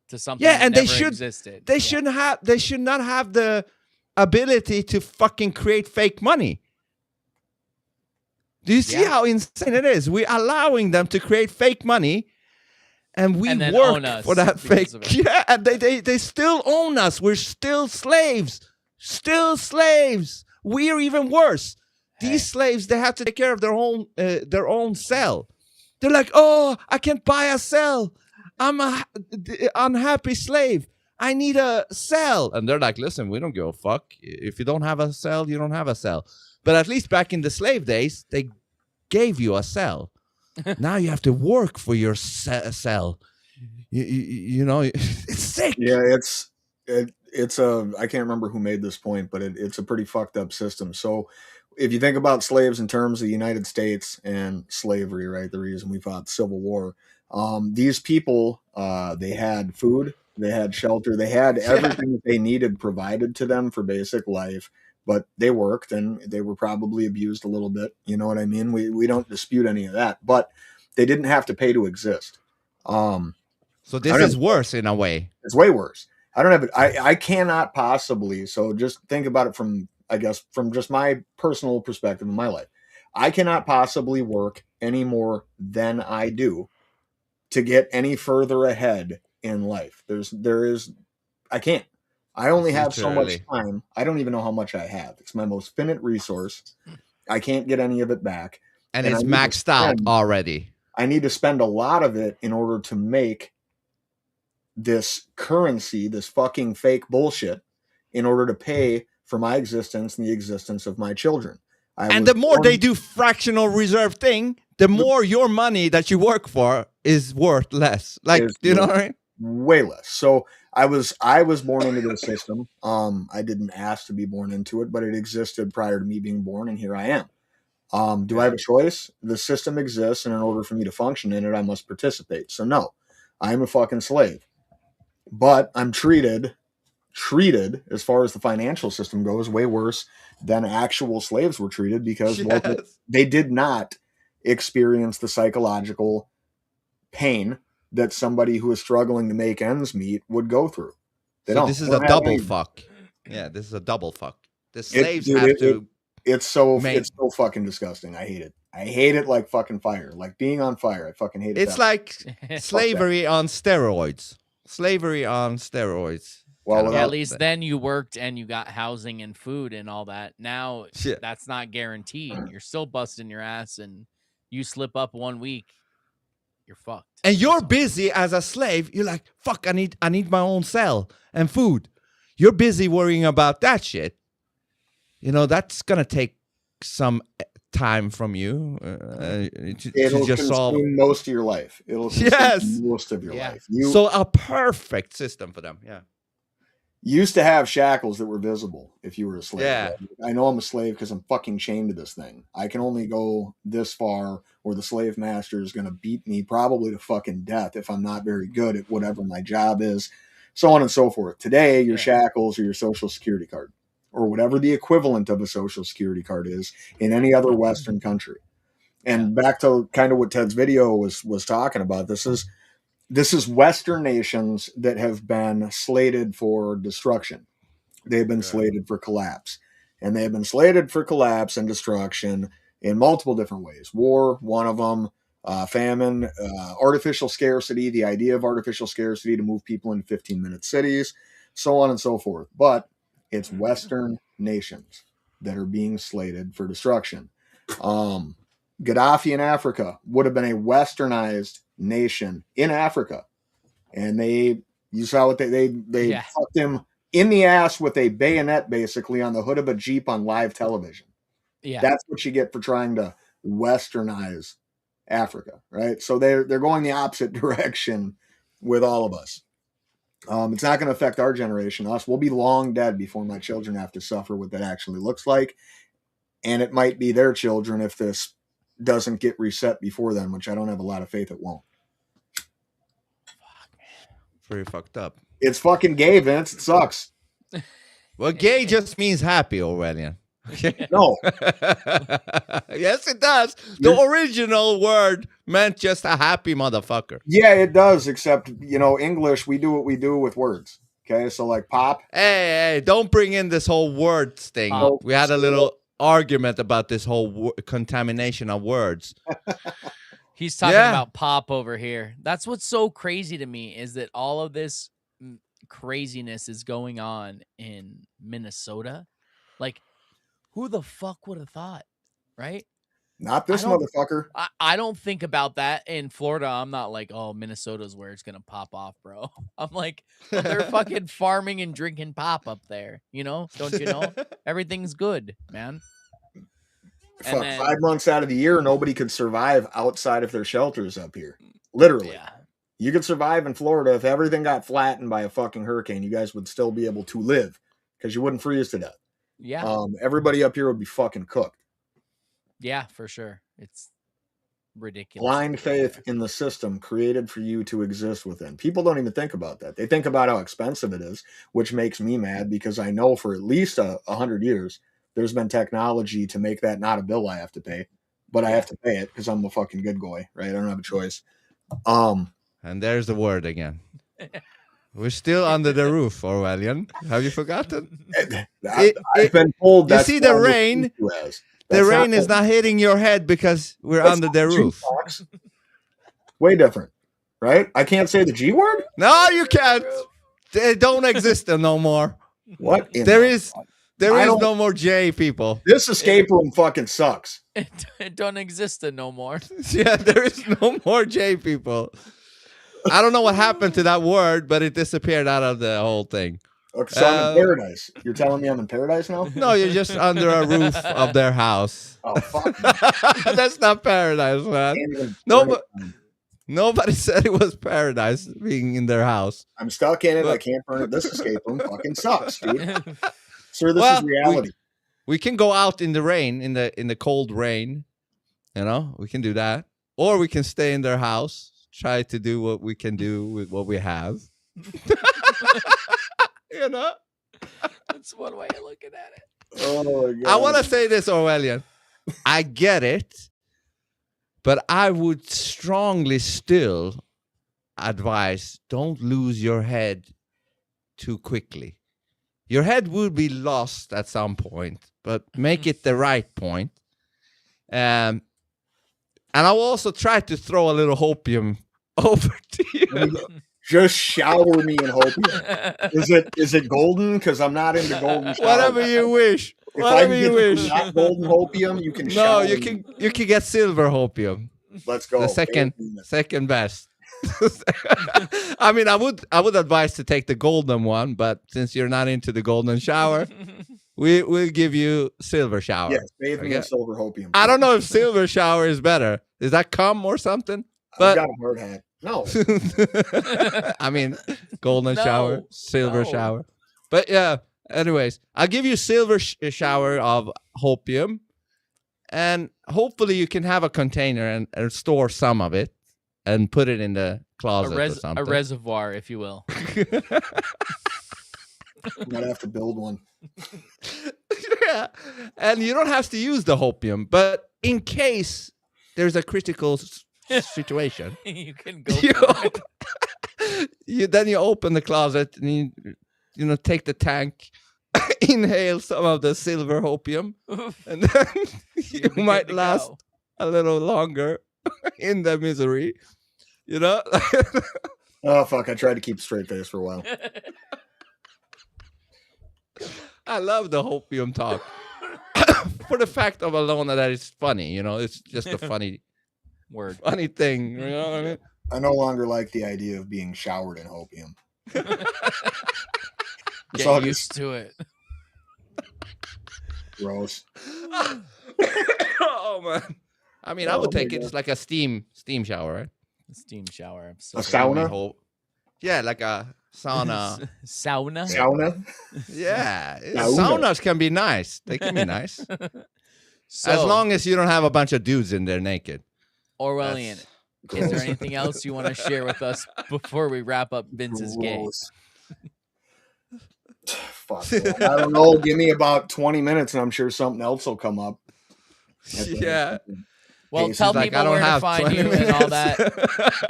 to something that
and
never existed.
They shouldn't have. They should not have the ability to fucking create fake money. Do you see how insane it is? We're allowing them to create fake money, and we work for that fake. Yeah, and they still own us. We're still slaves. Still slaves. We're even worse. These slaves, they have to take care of their own cell. They're like, oh, I can't buy a cell. I'm a unhappy slave. I need a cell. And they're like, listen, we don't give a fuck. If you don't have a cell, you don't have a cell. But at least back in the slave days, they gave you a cell. Now you have to work for your cell. You know, it's sick.
Yeah, it's I can't remember who made this point, but it's a pretty fucked up system. So if you think about slaves in terms of the United States and slavery, right, the reason we fought the Civil War, these people, they had food, they had shelter, they had everything that they needed provided to them for basic life, but they worked and they were probably abused a little bit. You know what I mean? We don't dispute any of that, but they didn't have to pay to exist.
So this is worse in a way.
It's way worse. I don't have it. I cannot possibly. So just think about it from, I guess, from just my personal perspective in my life. I cannot possibly work any more than I do to get any further ahead in life. I can't. I only have so much time. I don't even know how much I have. It's my most finite resource. I can't get any of it back.
And
I
it's
need to
maxed out
spend-
already.
I need to spend a lot of it in order to make this currency, this fucking fake bullshit, in order to pay for my existence and the existence of my children.
And the more they do fractional reserve thing, the more your money that you work for is worth less. Like, you know what I mean?
Way less. So I was born into this system. I didn't ask to be born into it, but it existed prior to me being born, and here I am. Do I have a choice? The system exists, and in order for me to function in it, I must participate. So no, I'm a fucking slave. But I'm treated as far as the financial system goes way worse than actual slaves were treated, because they did not experience the psychological pain that somebody who is struggling to make ends meet would go through.
This is a double fuck. Yeah, this is a double fuck. The slaves have to.
It's so fucking disgusting. I hate it. I hate it like fucking fire. Like being on fire. I fucking hate it.
It's like slavery on steroids. Slavery on steroids.
Well,
at least then you worked and you got housing and food and all that. Now that's not guaranteed. You're still busting your ass, and you slip up 1 week, you're fucked.
And you're busy as a slave. You're like, fuck, I need my own cell and food. You're busy worrying about that shit. You know, that's gonna take some time from you.
It'll
just
consume most of your life. It'll consume most of your life.
So a perfect system for them. Yeah.
You used to have shackles that were visible if you were a slave.
Yeah.
Right? I know I'm a slave because I'm fucking chained to this thing. I can only go this far, or the slave master is going to beat me probably to fucking death if I'm not very good at whatever my job is, so on and so forth. Today, your shackles are your social security card, or whatever the equivalent of a social security card is in any other Western country. And back to kind of what Ted's video was talking about, this is Western nations that have been slated for destruction. They've been slated for collapse. And they have been slated for collapse and destruction in multiple different ways. War, one of them, famine, artificial scarcity, the idea of artificial scarcity to move people into 15-minute cities, so on and so forth. But it's Western nations that are being slated for destruction. Gaddafi in Africa would have been a westernized nation in Africa, and you saw what they fucked him in the ass with a bayonet, basically on the hood of a Jeep on live television.
Yeah,
that's what you get for trying to westernize Africa, right? So they're going the opposite direction with all of us. It's not going to affect our generation. Us, we'll be long dead before my children have to suffer what that actually looks like, and it might be their children if this doesn't get reset before then, which I don't have a lot of faith it won't.
Pretty fucked up.
It's fucking gay, Vince. It sucks.
Well, gay just means happy, Aurelian.
No.
Yes, it does. The original word meant just a happy motherfucker.
Yeah, it does, except, English, we do what we do with words. Okay, so like pop.
Hey, don't bring in this whole words thing. We had a little argument about this whole contamination of words.
He's talking about pop over here. That's what's so crazy to me, is that all of this craziness is going on in Minnesota. Like, who the fuck would have thought, right?
Not this motherfucker.
I don't think about that in Florida. I'm not like, oh, Minnesota's where it's gonna pop off, bro. I'm like, well, they're fucking farming and drinking pop up there. Don't you know? Everything's good, man.
Fuck, 5 months out of the year, nobody could survive outside of their shelters up here. Literally.
Yeah.
You could survive in Florida. If everything got flattened by a fucking hurricane, you guys would still be able to live because you wouldn't freeze to death.
Yeah.
Everybody up here would be fucking cooked.
Yeah, for sure. It's ridiculous.
Blind faith in the system created for you to exist within. People don't even think about that. They think about how expensive it is, which makes me mad because I know for at least 100 years, there's been technology to make that not a bill I have to pay, but I have to pay it because I'm a fucking good boy, right? I don't have a choice.
And there's the word again. We're still under the roof, Aurelian. Have you forgotten?
I've been told that.
You see the rain? The rain is not hitting your head because we're under the roof.
Way different, right? I can't say the G word?
No, you can't. They don't exist no more.
What?
There
I
is
don't-
no more J, people.
This escape room fucking sucks.
It don't exist no more.
Yeah, there is no more J, people. I don't know what happened to that word, but it disappeared out of the whole thing.
Okay, so I'm in paradise. You're telling me I'm in paradise now?
No, you're just under a roof of their house.
Oh, fuck.
That's not paradise, man.
Can't even
No,
turn it
but
on.
nobody said it was paradise being in their house.
I'm stuck in it. I
But-
can't burn it. This escape room fucking sucks, dude. Sir, this
Well,
is reality.
We can go out in the rain, in the cold rain. You know, we can do that, or we can stay in their house, try to do what we can do with what we have. You know,
That's one way of looking at it.
Oh, my God.
I want to say this, Orwellian. I get it, but I would strongly still advise don't lose your head too quickly. Your head will be lost at some point, but make it the right point. And I will also try to throw a little hopium over to you.
Just shower me in hopium. Is it golden? Because I'm not into golden shower.
Whatever you wish.
If I
Whatever
can
you
get
wish.
not golden hopium, you can
No,
shower
you
me.
can get silver hopium.
Let's go.
The second best. I mean, I would advise to take the golden one, but since you're not into the golden shower, we'll give you silver shower.
Yes, bathe me in
Okay.
silver hopium.
I don't know if silver shower is better. Is that cum or something?
I've
But
got a hard hat. No.
I mean, golden
No,
shower, silver
no.
shower. But yeah, anyways, I'll give you silver shower of hopium, and hopefully you can have a container and store some of it and put it in the closet or
A
something.
reservoir, if you will.
I'm gonna have to build one.
Yeah, and you don't have to use the hopium, but in case there's a critical situation,
You can go
you,
for it.
then you open the closet and you take the tank, inhale some of the silver hopium, and then you
You'll be
might
good to
last
go.
a little longer in the misery. You know.
Oh fuck! I tried to keep a straight face for a while.
I love the hopium talk. For the fact of alone that it's funny, it's just a funny
Word.
thing. You know what I mean?
I no longer like the idea of being showered in hopium. It's all
Get
just
used to it.
gross.
Oh man. I mean, I
Oh
would
my
take it
God.
just like a steam shower, right?
Steam shower.
A sauna?
Yeah, like a sauna.
Sauna.
Sauna?
Yeah,
Sauna.
saunas can be nice. They can be nice
So,
as long as you don't have a bunch of dudes in there naked.
Orwellian,
That's
is there anything else you want to share with us before we wrap up Vince's gay?
Gross. Fuck, man. I don't know. Give me about 20 minutes and I'm sure something else will come up.
Yeah.
Well,
Cases
tell
Like,
people
I don't
where to
have
find
20
you and all
minutes.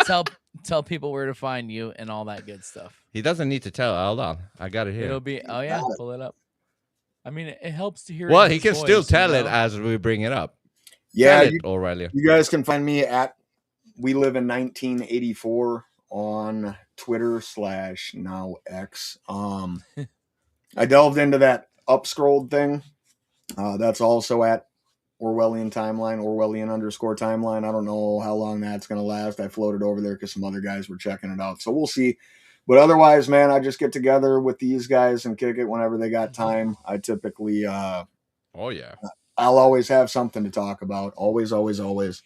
that. Tell people where to find you and all that good stuff.
He doesn't need to tell. Hold on, I got it here.
It'll be pull it up. I mean, it helps to hear.
Well,
in
he
his
can still
voice,
tell
you
it
know?
as we bring it up.
Yeah,
Tell it, Aurelia.
you guys can find me at We Live in 1984 on Twitter / now X. I delved into that upscrolled thing. That's also at Orwellian timeline, Orwellian _timeline. I don't know how long that's going to last. I floated over there because some other guys were checking it out. So we'll see. But otherwise, man, I just get together with these guys and kick it whenever they got time. I typically,
Oh yeah.
I'll always have something to talk about. Always, always, always.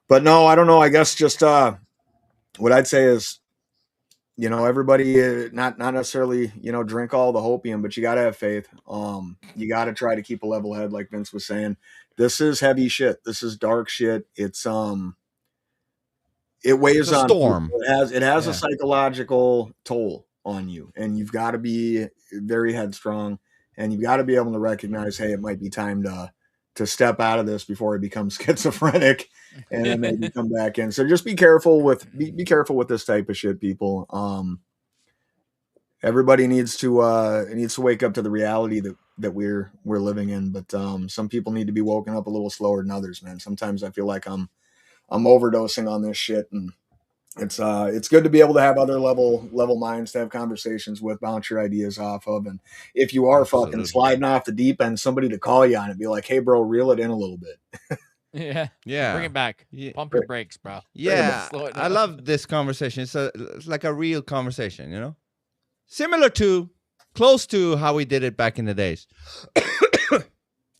But no, I don't know. I guess just what I'd say is, everybody not necessarily, drink all the hopium, but you got to have faith. You got to try to keep a level head, like Vince was saying. This is heavy shit. This is dark shit. It's it weighs
It's a
on
storm.
people. It has
Yeah.
a psychological toll on you, and you've got to be very headstrong, and you've got to be able to recognize, hey, it might be time to step out of this before I become schizophrenic and then maybe come back in. So just be careful with this type of shit, people. Everybody needs to wake up to the reality that we're living in. But some people need to be woken up a little slower than others, man. Sometimes I feel like I'm overdosing on this shit, and It's good to be able to have other level minds to have conversations with, bounce your ideas off of, and if you are fucking sliding off the deep end, somebody to call you on it, be like, hey bro, reel it in a little bit.
Yeah. Bring it back. Pump your brakes, bro.
Yeah, I love this conversation. It's like a real conversation, you know? Similar to, close to how we did it back in the days.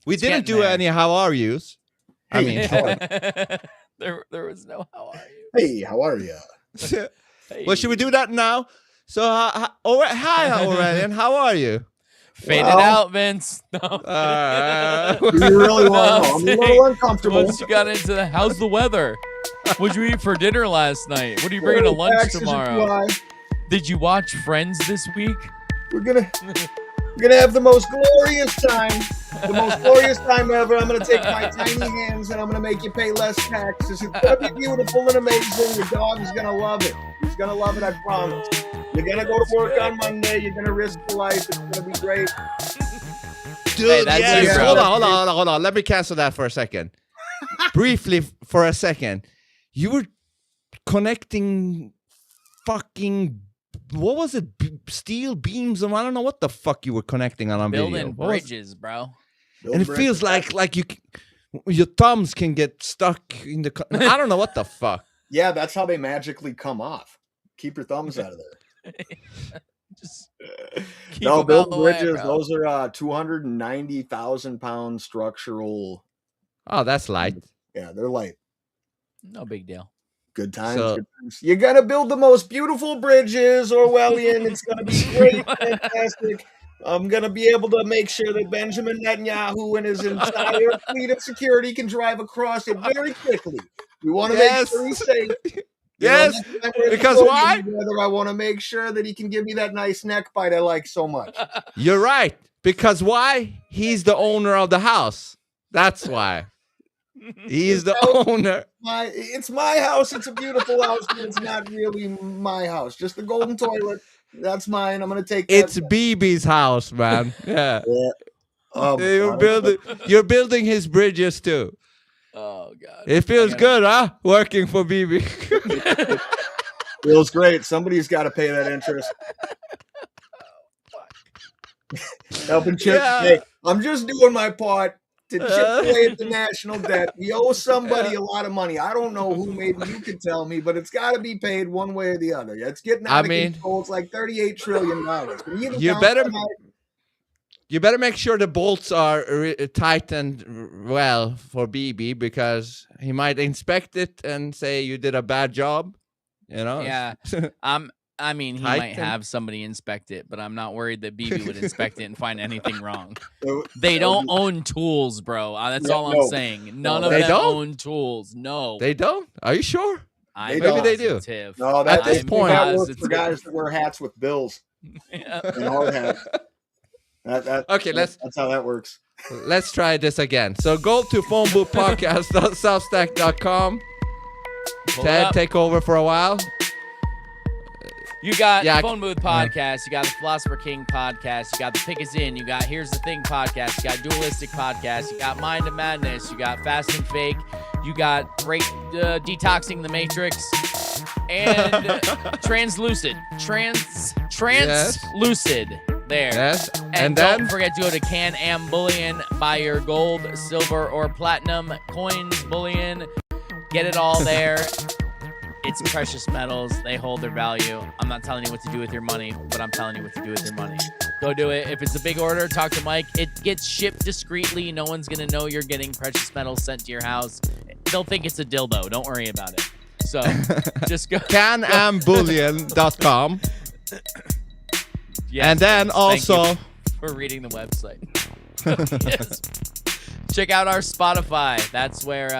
We didn't do any how are yous. I mean,
there was no how are you.
Hey, how are you?
Well, should we do that now? So, hi, Aurelian, how are you?
Fade it out, Vince. No.
You really want to? I'm a little uncomfortable.
Once you got into the, how's the weather? What'd you eat for dinner last night? What are you bringing to lunch tomorrow? Did you watch Friends this week?
We're gonna have the most glorious time. The most glorious time ever. I'm gonna take my tiny hands and I'm gonna make you pay less taxes. It's gonna be beautiful and amazing. Your dog is gonna love it. He's gonna love it, I promise. You're gonna go to work on Monday. You're gonna risk your life. It's gonna be great.
Dude, yes. Hold on. Let me cancel that for a second. Briefly, for a second. You were connecting fucking, what was it? Steel beams? I don't know what the fuck you were connecting on video.
Building bridges, bro.
And it feels like your thumbs can get stuck in the, I don't know what the fuck.
Yeah, that's how they magically come off. Keep your thumbs out of there.
Just
no, building bridges, those are 290,000 pound structural.
Oh, that's light.
Yeah, they're light.
No big deal.
Good times, good times. You're gonna build the most beautiful bridges, Orwellian. It's gonna be great, fantastic. I'm gonna be able to make sure that Benjamin Netanyahu and his entire fleet of security can drive across it very quickly. We want to make sure he's safe.
Yes, because why?
I want to make sure that he can give me that nice neck bite I like so much.
You're right. Because why? He's the owner of the house. That's why. He's the owner.
It's my house. It's a beautiful house, but it's not really my house. Just the golden toilet. That's mine. I'm going to take that.
It's BB's house, man. Yeah. You're building his bridges too.
Oh, God.
It feels good, huh? Working for BB.
Feels great. Somebody's got to pay that interest. Helping chip.
Yeah.
Hey, I'm just doing my part to chip away at the national debt. We owe somebody a lot of money. I don't know who. Maybe you can tell me, but it's got to be paid one way or the other. It's getting out of control. It's like $38 trillion.
You better make sure the bolts are tightened well for BB, because he might inspect it and say you did a bad job. You know?
Yeah. I mean, he might have somebody inspect it, but I'm not worried that BB would inspect it and find anything wrong. They don't own tools, bro. That's all I'm saying. None of them own tools. No.
They don't? Are you sure?
Maybe
they do.
No,
at this point,
that works for guys that wear hats with bills. And hard hats.
Okay,
that's how that works.
Let's try this again. So go to phoneboothpodcast.substack.com. Ted, take over for a while.
You got Phone Booth Podcast. You got the Philosopher King Podcast. You got the Pick Is In. You got Here's the Thing Podcast. You got Dualistic Podcast. You got Mind of Madness. You got Fast and Fake. You got Detoxing the Matrix. And Translucid. Translucid. There.
Yes.
And don't forget to go to Can-Am Bullion. Buy your gold, silver, or platinum coins, bullion. Get it all there. It's precious metals. They hold their value. I'm not telling you what to do with your money, but I'm telling you what to do with your money. Go do it. If it's a big order, talk to Mike. It gets shipped discreetly. No one's going to know you're getting precious metals sent to your house. They'll think it's a dildo. Don't worry about it. So just go.
Canambullion.com.
Yes,
and then also
for reading the website. Yes. Check out our Spotify. That's where,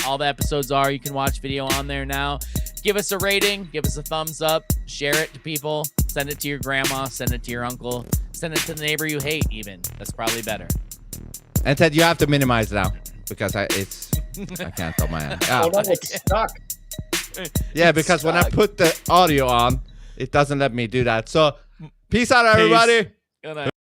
all the episodes are. You can watch video on there now. Give us a rating. Give us a thumbs up. Share it to people. Send it to your grandma. Send it to your uncle. Send it to the neighbor you hate, even. That's probably better.
And Ted, you have to minimize now, because I can't tell my hand.
Oh, no, it's stuck.
Yeah, because when I put the audio on, it doesn't let me do that. So, peace out, everybody.
Good night.